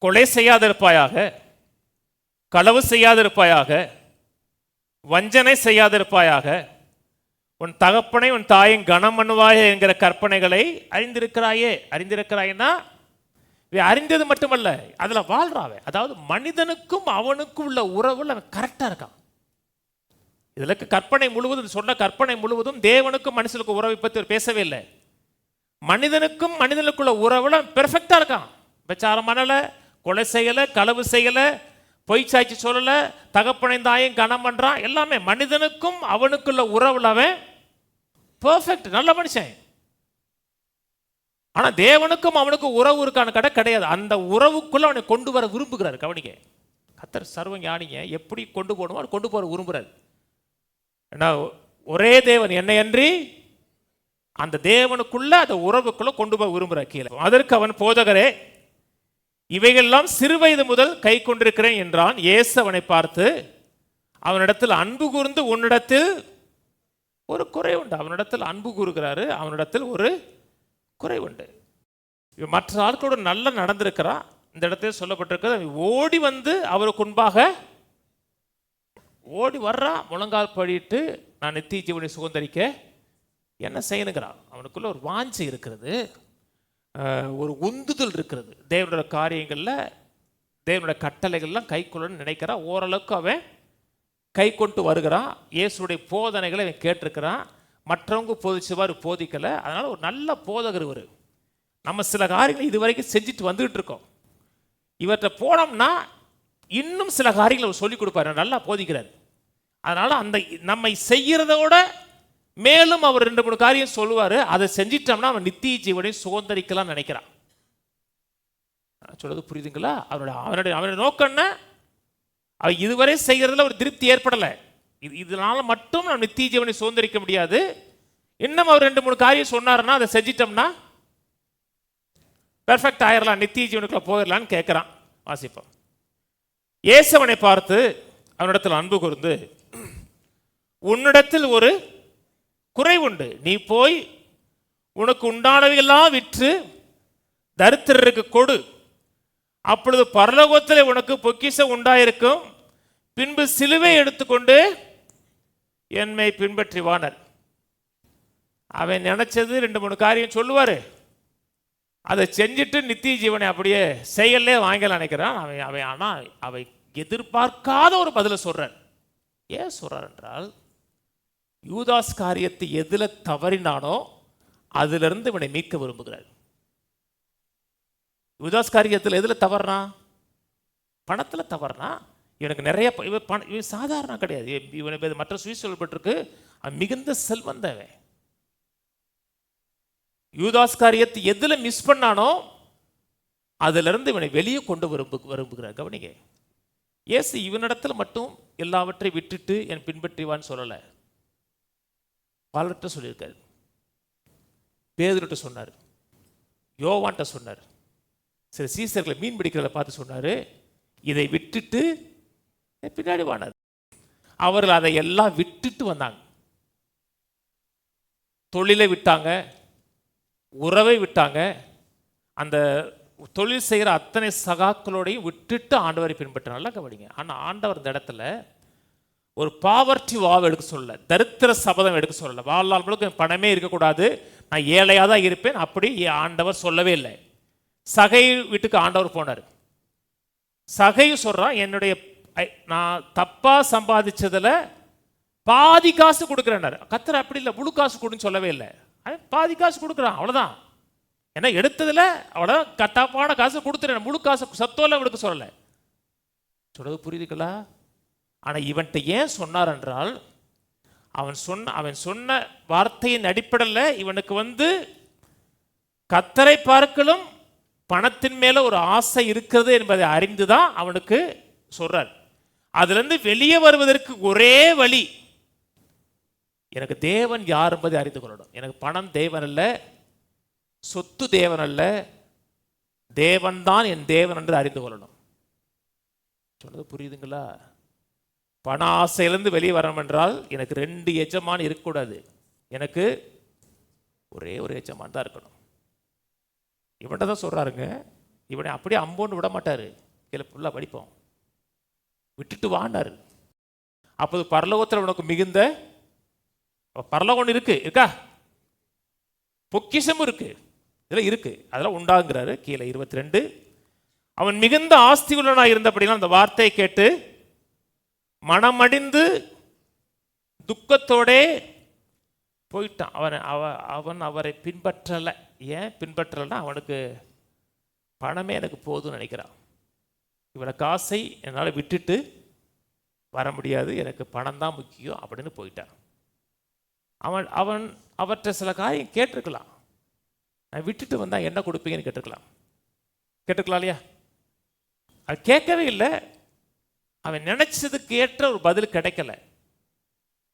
Speaker 1: கொலை செய்யாதிருப்பாயாக, களவு செய்யாதிருப்பாயாக, வஞ்சனை செய்யாதிருப்பாயாக, உன் தகப்பனை உன் தாயின் கனம் பண்ணுவாயே என்கிற கற்பனைகளை அறிந்திருக்கிறாயே. அறிந்திருக்கிறாய்னா அறிந்தது மட்டுமல்ல, அதுல வாழ்றாவே. அதாவது மனிதனுக்கும் அவனுக்கும் உள்ள உறவுல கரெக்டா இருக்கான். இதுல கற்பனை முழுவதும் சொன்ன கற்பனை முழுவதும் தேவனுக்கும் மனுஷனுக்கும் உறவை பற்றி பேசவே இல்லை. மனிதனுக்கும் மனிதனுக்குள்ள உறவுல பெர்ஃபெக்டா இருக்கான். விபச்சாரம் பண்ணல, கொலை செய்யல, களவு செய்யல, பொய் சாட்சி சொல்லலை, தகப்பனையும் தாயும் கனம் பண்ணுறான். எல்லாமே மனிதனுக்கும் அவனுக்குள்ள உறவுல அவன் பெர்ஃபெக்ட், நல்ல மனுஷன். ஆனால் தேவனுக்கும் அவனுக்கும் உறவு இருக்கான கடை கிடையாது. அந்த உறவுக்குள்ள அவனை கொண்டு வர விரும்புகிறார். கவனிக்க, கர்த்தர் சர்வ ஞானிங்க, எப்படி கொண்டு போகணுமோ கொண்டு போகிற விரும்புகிறார். ஏன்னா ஒரே தேவன் என்னை அன்றி அந்த தேவனுக்குள்ள அந்த உறவுக்குள்ள கொண்டு போக விரும்புகிறார். கீழே அதற்கு அவன், போதகரே, இவைகள்லாம் சிறுவயது முதல் கை கொண்டிருக்கிறேன் என்றான். இயேசு அவனை பார்த்து, அவனிடத்தில் அன்பு கூர்ந்து உன்னிடத்தில் ஒரு குறை உண்டு. அவனிடத்தில் அன்பு கூறுகிறாரு, அவனிடத்தில் ஒரு குறை உண்டு. மற்ற ஆட்களோட நல்லா நடந்திருக்கிறான். இந்த இடத்துல சொல்லப்பட்டிருக்கிறது, ஓடி வந்து அவருக்கு முன்பாக ஓடி வர்றான், முழங்கால் படிட்டு நான் நித்திய ஜீவனை சுதந்தரிக்க என்ன செய்யணுங்கிறான். அவனுக்குள்ள ஒரு வாஞ்சை இருக்கிறது, ஒரு உந்துதல் இருக்கிறது. தேவனோட காரியங்களில் தேவனோட கட்டளைகள்லாம் கை கொள்ளணும்னு நினைக்கிறான். ஓரளவுக்கு அவன் கை கொண்டு வருகிறான். இயேசுடைய போதனைகளை அவன் கேட்டிருக்கிறான். மற்றவங்க போதிச்சவாறு போதிக்கலை. அதனால் ஒரு நல்ல போதகர் இவர். நம்ம சில காரியங்களை இது வரைக்கும் செஞ்சுட்டு வந்துகிட்டு இருக்கோம். இவர்கிட்ட போனோம்னா இன்னும் சில காரியங்களை அவர் சொல்லிக் கொடுப்பார், நல்லா போதிக்கிறார். அதனால் அந்த நம்மை செய்கிறதோட மேலும் அவர் 2-3 காரியம் சொல்லுவார். அதை செஞ்சிட்டோம்னா அவன் நித்திய ஜீவனை சுதந்தரிக்கலாம் நினைக்கிறான். சொல்றது புரியுதுங்களா? அவனுடைய நோக்கம் என்ன? அவன் இதுவரை செய்கிறதுல ஒரு திருப்தி ஏற்படலை. இதனால மட்டும் நம்ம நித்திய ஜீவனை சுதந்தரிக்க முடியாது. இன்னும் அவர் 2-3 காரியம் சொன்னாருன்னா அதை செஞ்சிட்டோம்னா பெர்ஃபெக்ட் ஆயிரலாம், நித்திய ஜீவனுக்குள்ள போயிடலான்னு கேட்குறான். வாசிப்போம். இயேசு அவனை பார்த்து அவனிடத்தில் அன்பு கூர்ந்து, உன்னிடத்தில் ஒரு குறை உண்டு. நீ போய் உனக்கு உண்டானவையெல்லாம் விற்று தரித்திரருக்கு கொடு, அப்பொழுது பரலோகத்தில் உனக்கு பொக்கிஷம் உண்டாயிருக்கும். பின்பு சிலுவை எடுத்துக்கொண்டு என்னை பின்பற்றி வானர். அவன் நினைச்சது 2-3 காரியம் சொல்லுவார். அதை செஞ்சுட்டு நித்திய ஜீவனை அப்படியே செயல்லே வாங்கலாம் நினைக்கிறான் அவன். ஆனால் அவை எதிர்பார்க்காத ஒரு பதிலை சொல்றார். ஏன் சொல்றார் என்றால், யூதாஸ் காரியத்தை எதில் தவறினானோ அதிலிருந்து இவனை மீட்க விரும்புகிறார். யூதாஸ் காரியத்தில் எதில் தவறுனா? பணத்தில் தவறுனா. இவனுக்கு நிறைய இவன் சாதாரண கிடையாது. இவனை மற்ற சுவிஸ் சொல்லப்பட்டிருக்கு, மிகுந்த செல்வந்தவன். யூதாஸ் காரியத்தை எதில் மிஸ் பண்ணானோ அதிலிருந்து இவனை வெளியே கொண்டு விரும்புகிறார். கவனிங்க, இயேசு இவனிடத்தில் மட்டும் எல்லாவற்றையும் விட்டுட்டு என் பின்பற்றிவான்னு சொல்லலை. பலர்கிட்ட சொல்லியிருக்காரு. பேதுருட்ட சொன்னார், யோவான்ட்ட சொன்னார், சில சீசர்களை மீன் பிடிக்கிறத பார்த்து சொன்னார், இதை விட்டுட்டு பின்னாடி வானார். அவர்கள் அதை எல்லாம் விட்டுட்டு வந்தாங்க. தொழிலை விட்டாங்க, உறவை விட்டாங்க, அந்த தொழில் செய்கிற அத்தனை சகாக்களோடையும் விட்டுட்டு ஆண்டவரை பின்பற்றினால. கவனிங்க, ஆனால் ஆண்டவர் இந்த இடத்துல ஒரு பாவர்ட்டி வாவ் எடுக்க சொல்லலை, தரித்திர சபதம் எடுக்க சொல்லலை. வாழ்நாள் முழுக்க பணமே இருக்கக்கூடாது, நான் ஏழையாக தான் இருப்பேன், அப்படி ஆண்டவர் சொல்லவே இல்லை. சகை வீட்டுக்கு ஆண்டவர் போனார். சகையும் சொல்கிறான், என்னுடைய நான் தப்பாக சம்பாதிச்சதில் பாதி காசு கொடுக்குறேன்னாரு. கர்த்தர் அப்படி இல்லை, முழு காசு கொடுன்னு சொல்லவே இல்லை. பாதி காசு கொடுக்குறான், அவ்வளோதான். ஏன்னா எடுத்ததில் அவ்வளோதான், கட்டாப்பான காசு கொடுத்துறேன், முழு காசு சத்தோல கொடுக்க சொல்லலை. சொல்றது புரியுதுங்களா? ஆனால் இவன்கிட்ட ஏன் சொன்னார் என்றால், அவன் சொன்ன வார்த்தையின் அடிப்படையில் இவனுக்கு கர்த்தரை பார்க்கலும் பணத்தின் மேலே ஒரு ஆசை இருக்கிறது என்பதை அறிந்து தான் அவனுக்கு சொல்றார். அதுலேருந்து வெளியே வருவதற்கு ஒரே வழி, எனக்கு தேவன் யார் என்பதை அறிந்து கொள்ளணும். எனக்கு பணம் தேவன் அல்ல, சொத்து தேவன் அல்ல, தேவன் தான் என் தேவன் என்று அறிந்து கொள்ளணும். சொன்னது புரியுதுங்களா? பண ஆசையிலிருந்து வெளியே வரணும் என்றால் எனக்கு 2 எஜமான் இருக்கக்கூடாது, எனக்கு ஒரே ஒரு எஜமான் தான் இருக்கணும். இவன்கிட்ட தான் சொல்றாருங்க. இவனை அப்படியே அம்போன்னு விட மாட்டாரு. கீழே ஃபுல்லாக படிப்போம். விட்டுட்டு வாண்டாரு. அப்போது பரலோகத்தில் உனக்கு மிகுந்த பரலோகம் இருக்கா, பொக்கிஷமும் இருக்கு, இதெல்லாம் இருக்கு, அதெல்லாம் உண்டாங்கிறாரு. கீழே 22, அவன் மிகுந்த ஆஸ்தி உள்ளவனாக இருந்தபடினா அந்த வார்த்தையை கேட்டு மனமடிந்து துக்கத்தோடே போயிட்டான். அவன் அவரை பின்பற்றலை. ஏன் பின்பற்றலைன்னா, அவனுக்கு பணமே எனக்கு போதும்னு நினைக்கிறான். இவ்வளோ காசை என்னால் விட்டுட்டு வர முடியாது, எனக்கு பணம் தான் முக்கியம் அப்படின்னு போயிட்டான். அவன் அவன் அவற்றை சில காரியம் கேட்டிருக்கலாம். நான் விட்டுட்டு வந்தால் என்ன கொடுப்பீங்கன்னு கேட்டிருக்கலாம் இல்லையா? அது கேட்கவே இல்லை. அவன் நினைச்சதுக்கு ஏற்ற ஒரு பதில் கிடைக்கல.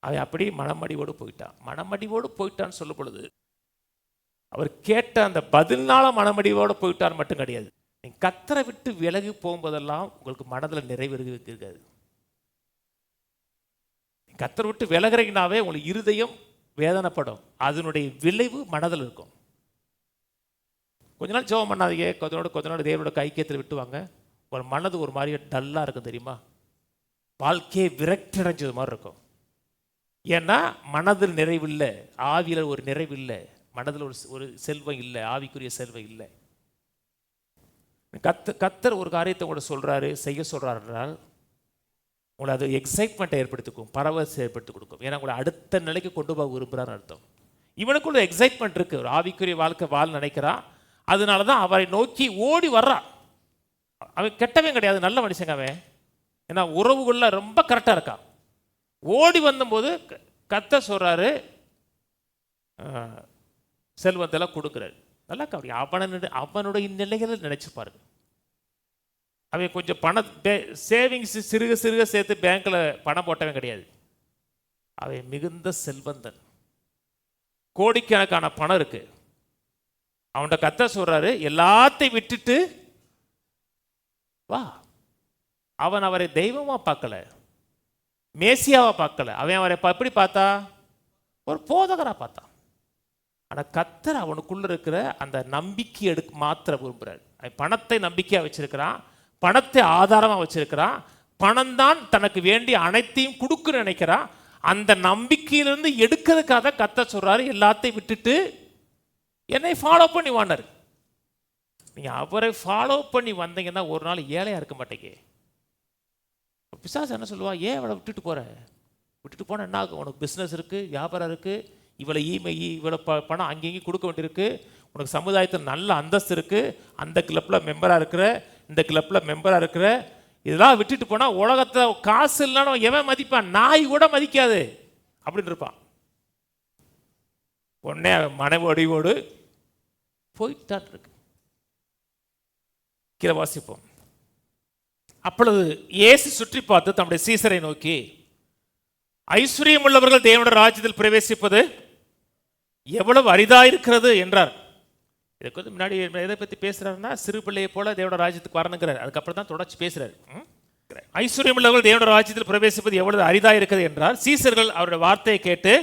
Speaker 1: அவன் அப்படி மனமடிவோடு போயிட்டான்னு சொல்லும் பொழுது அவர் கேட்ட அந்த பதில்னால மனமடிவோடு போயிட்டார் மட்டும் கிடையாது. நீங்கள் கர்த்தரை விட்டு விலகி போகும்போதெல்லாம் உங்களுக்கு மனதில் நிறைவு இருக்காது. கர்த்தரை விட்டு விலகிறீங்கனாவே உங்களுக்கு இருதயம் வேதனைப்படும். அதனுடைய விளைவு மனதில் இருக்கும். கொஞ்ச நாள் ஜெபம் பண்ணாதீங்க, கொஞ்ச நாள் தேவனோட ஐக்கியத்தில் விட்டுவாங்க. ஒரு மனது ஒரு மாதிரி டல்லாக இருக்கும் தெரியுமா? வாழ்க்கையை விரக்தி அடைஞ்சது மாதிரி இருக்கும். ஏன்னா மனதில் நிறைவில்லை, ஆவியில் ஒரு நிறைவில்லை, மனதில் ஒரு செல்வம் இல்லை, ஆவிக்குரிய செல்வம் இல்லை. கர்த்தர் ஒரு காரியத்தை கூட சொல்கிறாரு, செய்ய சொல்கிறாருன்றால் உங்களை அது எக்ஸைட்மெண்ட்டை ஏற்படுத்திக்கும், பரவசை ஏற்படுத்தி கொடுக்கும். ஏன்னா உங்களை அடுத்த நிலைக்கு கொண்டு போக விரும்புகிறான்னு அர்த்தம். இவனுக்குள்ள எக்ஸைட்மெண்ட் இருக்குது, ஒரு ஆவிக்குரிய வாழ்க்கை நினைக்கிறான். அதனால தான் அவரை நோக்கி ஓடி வர்றான். அவன் கெட்டவன் கிடையாது, நல்ல மனுஷங்க அவன். ஏன்னா உறவுக்குள்ள ரொம்ப கரெக்டாக இருக்கான். ஓடி வந்தபோது கர்த்தர் சொல்கிறாரு, செல்வத்தெல்லாம் கொடுக்குறாரு. நல்லா கவனி, அவனுடைய நிலைகளை நினைச்சு பாருங்க. அவன் கொஞ்சம் சேவிங்ஸ் சிறுக சேர்த்து பேங்க்கில் பணம் போட்டவன் கிடையாது. அவன் மிகுந்த செல்வந்தன், கோடிக்கணக்கான பணம் இருக்கு. அவன்கிட்ட கர்த்தர் சொல்றாரு, எல்லாத்தையும் விட்டுட்டு வா. அவன் அவரை தெய்வமா பார்க்கல, மேசியாவா பார்க்கல. அவன் அவரை எப்படி பார்த்தா? ஒரு போதகரா பார்த்தான். ஆனால் கர்த்தர் அவனுக்குள்ள இருக்கிற அந்த நம்பிக்கை மாத்திர விரும்புகிறார். பணத்தை நம்பிக்கையாக வச்சிருக்கிறான், பணத்தை ஆதாரமாக வச்சிருக்கிறான், பணம் தான் தனக்கு வேண்டிய அனைத்தையும் கொடுக்க நினைக்கிறான். அந்த நம்பிக்கையிலிருந்து எடுக்கிறதுக்காக கர்த்தர் சொல்றாரு, எல்லாத்தையும் விட்டுட்டு என்னை ஃபாலோ பண்ணி வாண்டாரு. நீங்கள் அவரை ஃபாலோ பண்ணி வந்தீங்கன்னா ஒரு நாள் ஏழையாக இருக்க மாட்டேங்க. பிசாசு என்ன சொல்லுவா? ஏன் அவளை விட்டுட்டு போனால் என்ன ஆகும்? உனக்கு பிஸ்னஸ் இருக்குது, வியாபாரம் இருக்குது, இவ்வளோ இவ்வளோ பணம் அங்கேயும் கொடுக்க வேண்டியிருக்கு, உனக்கு சமுதாயத்தில் நல்ல அந்தஸ்து இருக்குது, அந்த கிளப்பில் மெம்பராக இருக்கிற, இந்த கிளப்பில் மெம்பராக இருக்கிற, இதெல்லாம் விட்டுட்டு போனால் உலகத்தில் காசு இல்லைன்னா எவன் மதிப்பான்? நாய் கூட மதிக்காது அப்படின்னு இருப்பான். உடனே மனைவடிவோடு போய்தான் இருக்கு. கீழே வாசிப்போம். அப்பொழுது இயேசு சுற்றி பார்த்து தம்முடைய சீசரை நோக்கி, ஐஸ்வர்யம் உள்ளவர்கள் தேவனுடைய ராஜ்யத்தில் பிரவேசிப்பது எவ்வளவு அரிதாயிருக்கிறது என்றார். இதுக்கு வந்து முன்னாடி எதை பற்றி பேசுறாருன்னா, சிறு பிள்ளையை போல தேவனுடைய ராஜ்யத்துக்கு வரணுங்கிறார். அதுக்கப்புறம் தான் தொடர்ச்சி பேசுறாரு. ஐஸ்வர்யம் உள்ளவர்கள் தேவனுடைய ராஜ்யத்தில் பிரவேசிப்பது எவ்வளவு அரிதாயிருக்கிறது என்றார். சீசர்கள் அவருடைய வார்த்தையை கேட்டு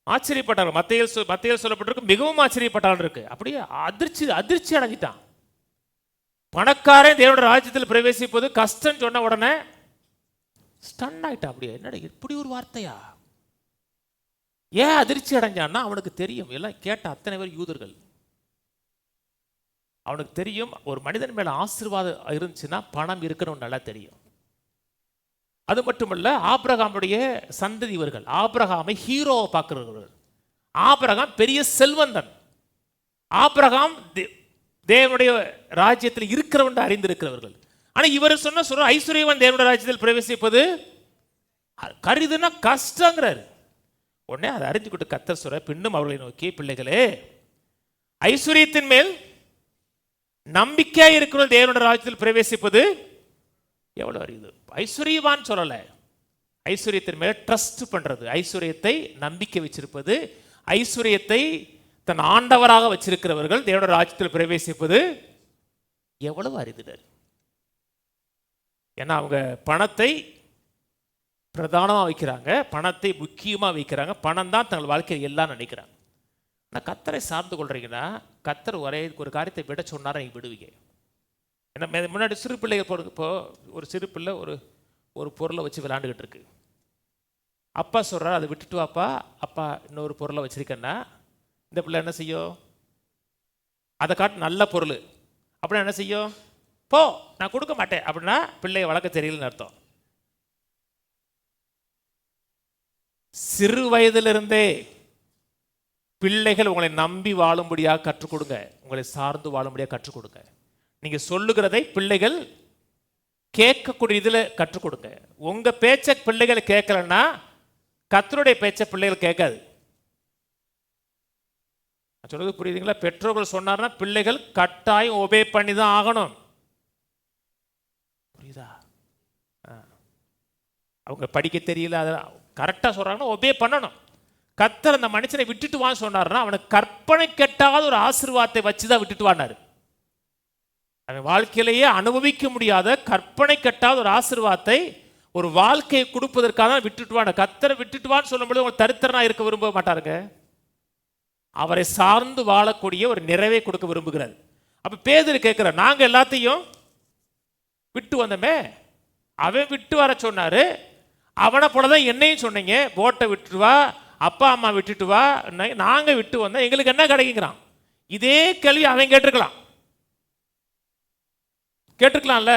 Speaker 1: ஆச்சரியப்பட்டார்கள். மத்தேயில் சொல்லப்பட்டிருக்கு, மிகவும் ஆச்சரியப்பட்டார்கள் இருக்கு. அப்படியே அதிர்ச்சி அடைஞ்சிட்டான். பணக்காரன் தேவனுடைய ராஜ்யத்தில் பிரவேசிப்பது கஷ்டம் சொன்ன உடனே ஸ்டன் ஆயிட்டான். அப்படியே என்னடா இப்படி ஒரு வார்த்தையா? ஏன் அதிர்ச்சி அடைஞ்சான்னா, அவனுக்கு தெரியும், எல்லாம் கேட்ட அத்தனை பேர் யூதர்கள். அவனுக்கு தெரியும், ஒரு மனிதன் மேல ஆசீர்வாதம் இருந்துச்சுன்னா பணம் இருக்கணும் நல்லா தெரியும். அது மட்டுமல்ல, ஆபிரகாமுடைய சந்ததி இவர்கள். ஆபிரகாமை ஹீரோவை பார்க்கிறவர்கள். ஆபிரகாம் பெரிய செல்வந்தன். ஆபிரகாம் தேவனுடைய ராஜ்யத்தில் இருக்கிறவன் அறிந்திருக்கிறவர்கள். ஆனா இவர் சொல்ற ஐஸ்வர்யவன் தேவனுடைய ராஜ்யத்தில் பிரவேசிப்பது கருதுனா கஷ்டங்கிறார். உடனே அதை அறிஞ்சுக்கிட்டு கர்த்தர் சொல்ற, பின்னும் அவர்களை நோக்கி, பிள்ளைகளே, ஐஸ்வர்யத்தின் மேல் நம்பிக்கையா இருக்கிற தேவனுடைய ராஜ்யத்தில் பிரவேசிப்பது எவ்வளவு அரிது. ஐஸ்வர்யவான் சொல்லல, ஐஸ்வர்யத்தின் மேல ட்ரஸ்ட் பண்றது, ஐஸ்வர்யத்தை நம்பிக்கை வச்சிருப்பது, ஐஸ்வர்யத்தை தன் ஆண்டவராக வச்சிருக்கிறவர்கள் தேவனுடைய ராஜ்யத்தில் பிரவேசிப்பது எவ்வளவு அரிதினர். ஏன்னா அவங்க பணத்தை பிரதானமாக வைக்கிறாங்க, பணத்தை முக்கியமாக வைக்கிறாங்க, பணம் தான் தங்கள் வாழ்க்கையில் எல்லாம் நினைக்கிறாங்க. ஆனால் கர்த்தரை சார்ந்து கொள்றீங்கன்னா, கர்த்தர் ஒரே ஒரு காரியத்தை விட சொன்னார், நீங்கள் விடுவீங்க. ஏன்னா முன்னாடி சிறு பிள்ளைகள் போகிறதுக்கு, இப்போ ஒரு சிறு பிள்ளை ஒரு பொருளை வச்சு விளையாண்டுக்கிட்டு இருக்கு. அப்பா சொல்கிறார், அதை விட்டுட்டு வாப்பா, அப்பா இன்னொரு பொருளை வச்சிருக்கேன்னா இந்த பிள்ளை என்ன செய்யும்? அதை காட்டு நல்ல பொருள் அப்படின்னா என்ன செய்யும்? போ, நான் கொடுக்க மாட்டேன் அப்படின்னா பிள்ளையை வளர்க்க தெரியலன்னு அர்த்தம். சிறு வயதிலிருந்தே பிள்ளைகள் உங்களை நம்பி வாழும்படியாக கற்றுக் கொடுங்க, உங்களை சார்ந்து வாழும்படியாக கற்றுக் கொடுங்க. நீங்க சொல்லுகிறதை பிள்ளைகள் கேட்கக்கூடிய இதில் கற்றுக் கொடுங்க. உங்கள் பேச்சை பிள்ளைகள் கேட்கலன்னா கர்த்தருடைய பேச்சை பிள்ளைகள் கேட்காது. சொல்றது புரியுதுங்களா? பெற்றோர்கள் சொன்னார்னா பிள்ளைகள் கட்டாயம் ஒபே பண்ணி தான் ஆகணும். புரியுதா? அவங்க படிக்க தெரியல, அதை கரெக்டாக சொல்கிறாங்கன்னா ஒபே பண்ணணும். கர்த்தர் அந்த மனுஷனை விட்டுட்டு வான்னு சொன்னார்னா அவனுக்கு கற்பனை கெட்டாத ஒரு ஆசீர்வாதத்தை வச்சு தான் விட்டுட்டு வானாரு. அவன் வாழ்க்கையிலேயே அனுபவிக்க முடியாத கற்பனை கெட்டாத ஒரு ஆசீர்வாதத்தை ஒரு வாழ்க்கையை கொடுப்பதற்காக தான் விட்டுட்டு வான. கர்த்தரை விட்டுட்டு வான்னு சொல்லும்போது அவங்க தரித்திரனா இருக்க விரும்ப மாட்டாருங்க. அவரை சார்ந்து வாழக்கூடிய ஒரு நிறைவை கொடுக்க விரும்புகிறார். அப்ப பேதுரு கேட்கிறார், நாங்க எல்லாத்தையும் விட்டு வந்தோமே, அவன் விட்டு வர சொன்னாரு, அவனை போலதான் என்னையும் சொன்னீங்க, போட்டை விட்டுட்டு வா, அப்பா அம்மா விட்டுட்டு வா, நாங்க விட்டு வந்தோம், எங்களுக்கு என்ன கிடைக்குங்கிறான். இதே கேள்வி அவன் கேட்டிருக்கலாம்ல.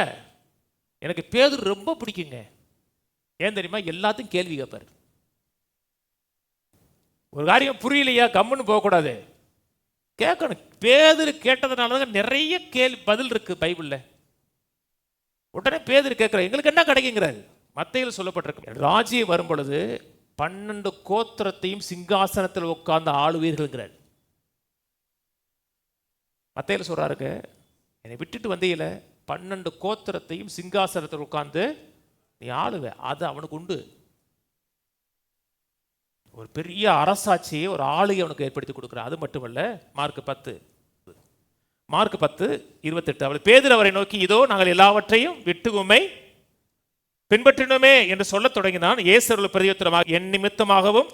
Speaker 1: எனக்கு பேதுரு ரொம்ப பிடிக்குங்க. ஏன் தெரியுமா? எல்லாத்தையும் கேள்வி கேட்பாரு. ஒரு காரியம் புரியலையா கம்முன்னு போகக்கூடாது, கேட்கணும். பேதுரு கேட்டதுனால தான் நிறைய கேள்வி பதில் இருக்கு பைபிள்ல. உடனே பேதுரு கேட்கிறார், எங்களுக்கு என்ன கிடைக்குங்கிறாரு. மத்தேயுவில் சொல்லப்பட்டிருக்கு, ராஜ்யம் வரும் பொழுது 12 கோத்திரத்தையும் சிங்காசனத்தில் உட்கார்ந்து ஆளுவீர்கள்ங்கிறார். மத்தேயுவில் சொல்றாருங்க, என்னை விட்டுட்டு வந்தீங்கள 12 கோத்திரத்தையும் சிங்காசனத்தில் உட்கார்ந்து நீ ஆளுவ, அது அவனுக்கு உண்டு. ஒரு பெரிய அரசாட்சியை ஒரு ஆளுகை அவனுக்கு ஏற்படுத்தி கொடுக்குறார். அது மட்டுமல்ல, மார்க் 10:28 அவள் பேதுரு அவரை நோக்கி, இதோ நாங்கள் எல்லாவற்றையும் விட்டு உம்மை பின்பற்றினோமே என்று சொல்ல தொடங்கினான். இயேசு அவர்கள் பிரதியுத்தரமாக, என் நிமித்தமாகவும்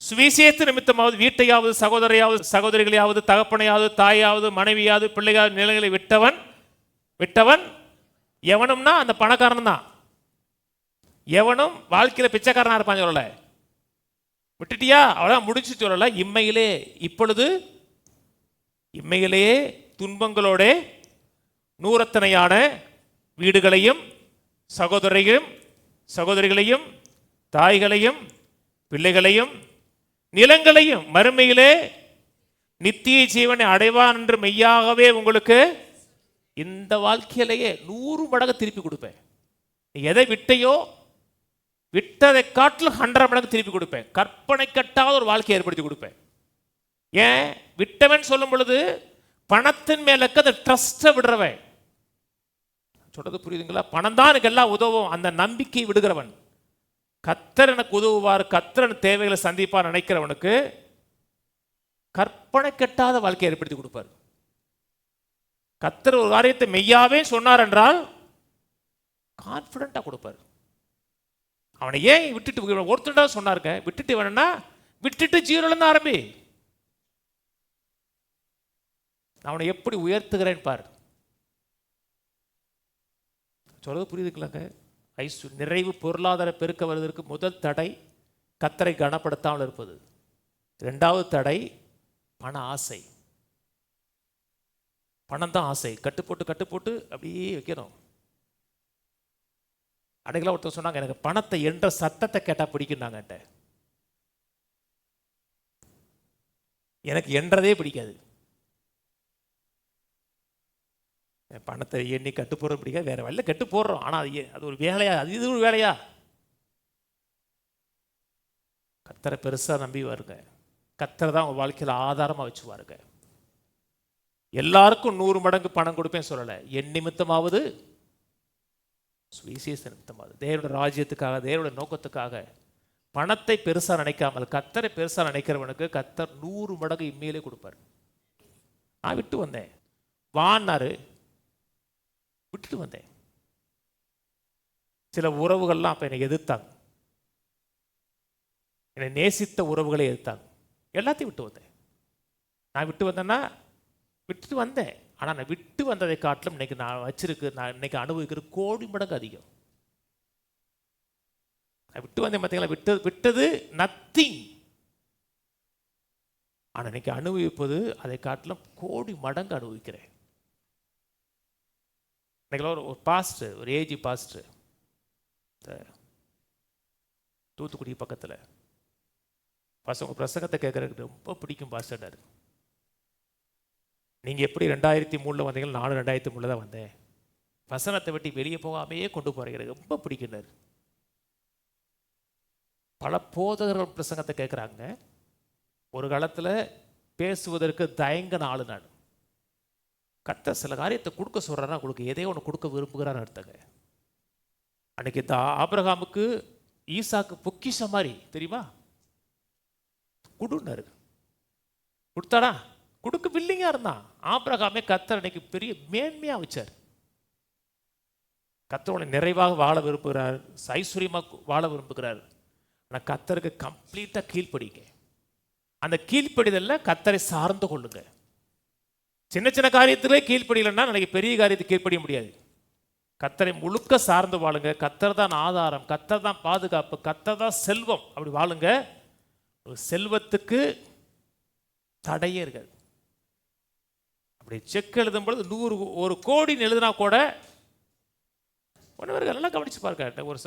Speaker 1: சுவிசேஷ நிமித்தமாவது வீட்டையாவது சகோதரையாவது சகோதரிகளையாவது தகப்பனையாவது தாயாவது மனைவியாவது பிள்ளையாவது நிலங்களை விட்டவன் எவனும்னா அந்த பணக்காரன் தான். எவனும் வாழ்க்கையில பிச்சைக்காரனா இருப்பான் சொல்லல, விட்டுட்டியா அவ்வளவுதான் முடிச்சு சொல்லல. இம்மையிலேயே துன்பங்களோட நூறத்தனையான வீடுகளையும் சகோதரிகளையும் தாய்களையும் பிள்ளைகளையும் நிலங்களையும் மறுமையிலே நித்திய ஜீவனை அடைவான் என்று மெய்யாகவே உங்களுக்கு இந்த வாழ்க்கையிலேயே 100 மடங்கு திருப்பி கொடுப்பேன். நீ எதை விட்டையோ விட்டதை காட்டிலும் 100 மடங்கு திருப்பி கொடுப்பேன். கற்பனை கட்டாத ஒரு வாழ்க்கையை ஏற்படுத்தி கொடுப்பேன். ஏன் விட்டவன் சொல்லும் பொழுது பணத்தின் மேல அந்த ட்ரஸ்ட்டை விடுறவன். சொல்றது புரியுதுங்களா? பணம் தான் எனக்கு எல்லாம் உதவும், அந்த நம்பிக்கை விடுகிறவன். கர்த்தர் எனக்கு உதவுவார், கர்த்தர் தேவைகளை சந்திப்பார் நினைக்கிறவனுக்கு கற்பனை கெட்டாத வாழ்க்கையை ஏற்படுத்தி கொடுப்பார். கர்த்தர் ஒரு காரியத்தை மெய்யாவே சொன்னார் என்றால் கான்ஃபிடண்டா கொடுப்பார். அவனை ஏன் விட்டுட்டு ஒருத்தண்டா சொன்னாருங்க, விட்டுட்டு வேணும்னா விட்டுட்டு ஜீரோல இருந்து ஆரம்பி. அவனை எப்படி உயர்த்துகிறேன் பார். சொல்றது புரியுதுங்களாங்க? நிறைவு பொருளாதார பெருக்க வருவதற்கு முதல் தடை கர்த்தரை கனப்படுத்தாமல் இருப்பது. 2வது தடை பண ஆசை. பணம் தான் ஆசை. கட்டுப்போட்டு அப்படியே வைக்கணும். அன்னைக்கெல்லாம் ஒருத்தர் சொன்னாங்க, எனக்கு பணத்தை என்ற சத்தத்தை கேட்டா பிடிக்குன்னாங்கட்ட. எனக்கு என்றதே பிடிக்காது. பணத்தை எண்ணி கட்டு போடுறது பிடிக்காது. வேற வழியில் கட்டு போடுறோம், ஆனால் அது ஒரு வேலையா, இது ஒரு வேலையா? கர்த்தரை பெருசா நம்பி வருங்க. கர்த்தரை தான் உங்க வாழ்க்கையில் ஆதாரமா வச்சு வாருங்க. எல்லாருக்கும் 100 மடங்கு பணம் கொடுப்பேன் சொல்லலை. என் நிமித்தமாவது சுவிசேஷ நிமித்தமாவது தேவனுடைய ராஜ்யத்துக்காக தேவனுடைய நோக்கத்துக்காக பணத்தை பெருசா நினைக்காமல் கர்த்தரை பெருசா நினைக்கிறவனுக்கு கர்த்தர் 100 மடங்கு இம்மையிலே கொடுப்பார். நான் விட்டு வந்தேன் வான்னாரு, விட்டுட்டு வந்தேன். சில உறவுகள்லாம் அப்ப என்னை எதிர்த்தாங்க, என்னை நேசித்த உறவுகளை எதிர்த்தாங்க. எல்லாத்தையும் விட்டு வந்தேன். நான் விட்டு வந்தேன்னா விட்டுட்டு வந்தேன். ஆனால் நான் விட்டு வந்ததை காட்டிலும் இன்னைக்கு நான் இன்னைக்கு அனுபவிக்கிற கோடி மடங்கு அதிகம். நான் விட்டு வந்தேன் பார்த்தீங்களா? விட்டது நத்திங். ஆனால் இன்னைக்கு அனுபவிப்பது அதை காட்டிலும் கோடி மடங்கு அனுபவிக்கிறேன். இன்னைக்கு ஒரு பாஸ்டர், ஒரு ஏஜி பாஸ்டர் தூத்துக்குடி பக்கத்தில் பசங்க பிரசங்கத்தை கேட்கறதுக்கு ரொம்ப பிடிக்கும் பாஸ்டர். நீங்கள் எப்படி 2003 வந்தீங்கன்னா நானும் 2003 தான் வந்தேன். வசனத்தை விட்டு வெளியே போகாமையே கொண்டு போறீங்க, ரொம்ப பிடிக்கிறார். பல போதகர்கள் பிரசங்கத்தை கேட்குறாங்க. ஒரு காலத்தில் பேசுவதற்கு தயங்கின ஆளு நான். கர்த்தர் சில காரியத்தை கொடுக்க சொல்கிறாருன்னா கொடுக்க எதையோ ஒன்று கொடுக்க விரும்புகிறான்னு அர்த்தங்க. அன்னைக்கு ஆபிரகாமுக்கு ஈசாக்கு பொக்கிஷம் மாதிரி தெரியுமா, கொடுன்னாரு. கொடுத்தாடா, கொடுக்க வில்லிங்கா இருந்தான். ஆபிரகாமே கர்த்தர் அன்னைக்கு பெரிய மேன்மையாக வச்சார். கர்த்தரோட நிறைவாக வாழ விரும்புகிறார், ஐஸ்வர்யமாக வாழ விரும்புகிறார். ஆனால் கர்த்தருக்கு கம்ப்ளீட்டாக கீழ்ப்படிங்க. அந்த கீழ்ப்படிதல்ல கர்த்தரை சார்ந்து கொள்ளுங்க. சின்ன சின்ன காரியத்திலே கீழ்ப்படியலைன்னா நாளைக்கு பெரிய காரியத்தை கீழ்ப்படிய முடியாது. கர்த்தரை முழுக்க சார்ந்து வாழுங்க. கர்த்தர் தான் ஆதாரம், கர்த்தர் தான் பாதுகாப்பு, கர்த்தர் தான் செல்வம். அப்படி வாழுங்க. ஒரு செல்வத்துக்கு தடையே இருக்காது. அப்படி செக் எழுதும் பொழுது 100 கோடி எழுதுனா கூட ஒன்று நல்லா கவனிச்சு பாருங்க. ஒரு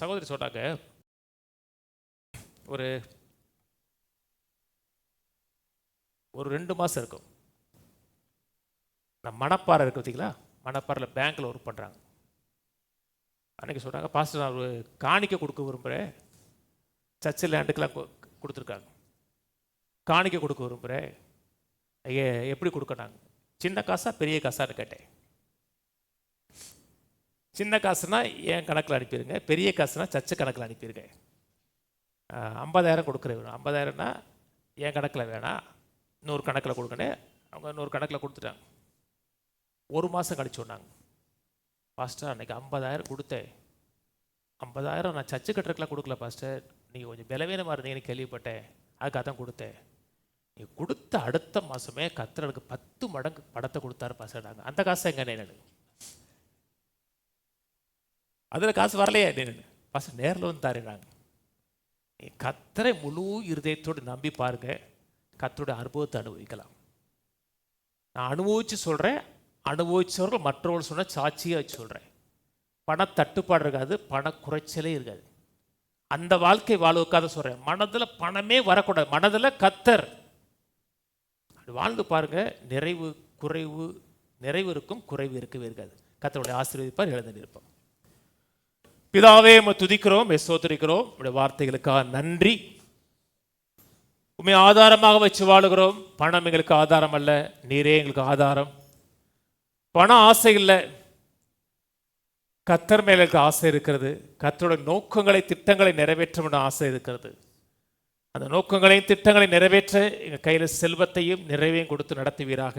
Speaker 1: சகோதரி சொன்னாங்க, ஒரு 2 மாதம் இருக்கும். நான் மணப்பாறை இருக்கு பார்த்தீங்களா, மணப்பாறையில் பேங்க்கில் ஒர்க் பண்ணுறாங்க. அன்றைக்கி சொன்னாங்க, பாஸ்டர் நான் ஒரு காணிக்கை கொடுக்க விரும்புகிறேன், சர்ச்சு லேண்டுக்கெலாம் கொடுத்துருக்காங்க, காணிக்கை கொடுக்க விரும்புகிறேன், எப்படி கொடுக்கணாங்க, சின்ன காசா பெரிய காசான்னு கேட்டேன். சின்ன காசுனா என் கணக்கில் அனுப்பிடுங்க, பெரிய காசுனா சர்ச்சு கணக்கில் அனுப்பிடுங்க. 50,000 கொடுக்குறேன், 50,000னா என் கணக்கில் வேணாம், 100 கணக்கில் கொடுக்கணும். அவங்க 100 கணக்கில் கொடுத்துட்டாங்க. 1 மாதம் கழிச்சு சொன்னாங்க, பாஸ்டர் அன்றைக்கி 50,000 கொடுத்தேன், 50,000 நான் சர்ச்சு கட்டுறதுக்குலாம் கொடுக்கல பாஸ்டர், நீங்கள் கொஞ்சம் பலவீனமாக இருந்தீங்கன்னு கேள்விப்பட்டேன், அதுக்காக தான் கொடுத்தேன். நீ கொடுத்த அடுத்த மாதமே கர்த்தருக்கு 10 மடங்கு படத்தை கொடுத்தாரு பாஸ்டர். நாங்கள் அந்த காசை எங்கே என்னென்னு அதில் காசு வரலையே என்னென்னு பாஸ்டர் நேரில் வந்து தாரினாங்க. நீ கர்த்தரை முழு இருதயத்தோடு நம்பி பாருங்க, கர்த்தருடைய அனுபவத்தை அனுபவிக்கலாம். நான் அனுபவித்து சொல்கிறேன், அனுபவிச்சவர்கள் மற்றவர்கள் சொன்ன சாட்சியாக வச்சு சொல்கிறேன். பண தட்டுப்பாடு இருக்காது, பண குறைச்சலே இருக்காது. அந்த வாழ்க்கை வாழ்வுக்காக சொல்கிறேன். மனதில் பணமே வரக்கூடாது, மனதில் கர்த்தர். அப்படி வாழ்ந்து பாருங்க, நிறைவு இருக்கும், குறைவு இருக்கவே இருக்காது. கர்த்தருடைய ஆசீர்வதிப்பார். எழுந்திருப்போம். பிதாவே உம்மை துதிக்கிறோம், ஸ்தோத்திரிக்கிறோம். உடைய வார்த்தைகளுக்காக நன்றி. உம்மை ஆதாரமாக வச்சு வாழுகிறோம். பணம் எங்களுக்கு ஆதாரம் அல்ல, நீரே எங்களுக்கு ஆதாரம். பணம் ஆசை இல்லை, கர்த்தர் மேல எனக்கு ஆசை இருக்கிறது. கர்த்தரோட நோக்கங்களை திட்டங்களை நிறைவேற்ற ஆசை இருக்கிறது. அந்த நோக்கங்களையும் திட்டங்களை நிறைவேற்ற எங்கள் கையில் செல்வத்தையும் நிறைவையும் கொடுத்து நடத்துவீராக.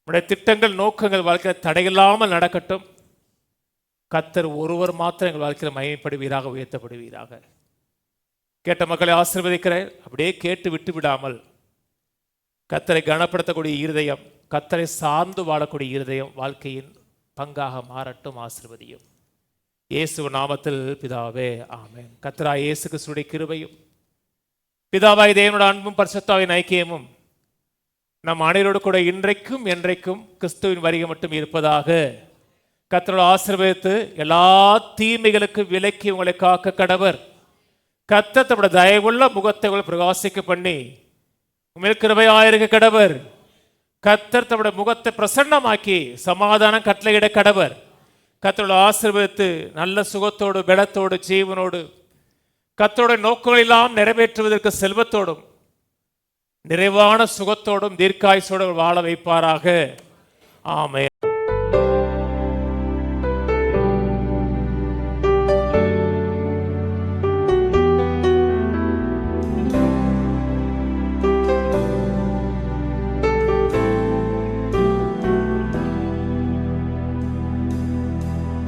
Speaker 1: உடைய திட்டங்கள் நோக்கங்கள் வாழ்க்கையில் தடையில்லாமல் நடக்கட்டும். கர்த்தர் ஒருவர் மாத்திரம் எங்கள் வாழ்க்கையில் மகிமைப்படுவீராக, உயர்த்தப்படுவீராக. கேட்ட மக்களை ஆசீர்வதிக்கிறேன். அப்படியே கேட்டு விட்டு விடாமல் கர்த்தரை கனப்படுத்தக்கூடிய இருதயம், கர்த்தரை சார்ந்து வாழக்கூடிய இருதயம் வாழ்க்கையின் பங்காக மாறட்டும். ஆசீர்வதியும் இயேசு நாமத்தில் பிதாவே, ஆமென். கர்த்தராகிய இயேசு கிறிஸ்துவின் கிருபையும் பிதாவாகிய தேவனுடைய அன்பும் பரிசுத்தாவின் ஐக்கியமும் நம் அனைவரோடு கூட இன்றைக்கும் என்றைக்கும் கிறிஸ்துவின் வருகை மட்டும் இருப்பதாக. கர்த்தரோடு ஆசீர்வதித்து எல்லா தீமைகளுக்கு விலக்கி உங்களை காக்க கடவர். கர்த்தர் தம்முடைய தயவுள்ள முகத்தை உங்களை பிரகாசிக்க பண்ணி உண்மையில் கிருபையாயிருக்க கடவர். கர்த்தர் தம்முடைய முகத்தை பிரசன்னமாக்கி சமாதானம் கட்டளையிட கடவர். கர்த்தரோடு ஆசீர்வதித்து நல்ல சுகத்தோடு, பலத்தோடு, ஜீவனோடு, கர்த்தருடைய நோக்கங்களெல்லாம் நிறைவேற்றுவதற்கு செல்வத்தோடும் நிறைவான சுகத்தோடும் தீர்க்காயுசோடும் வாழ வைப்பாராக. ஆமென்.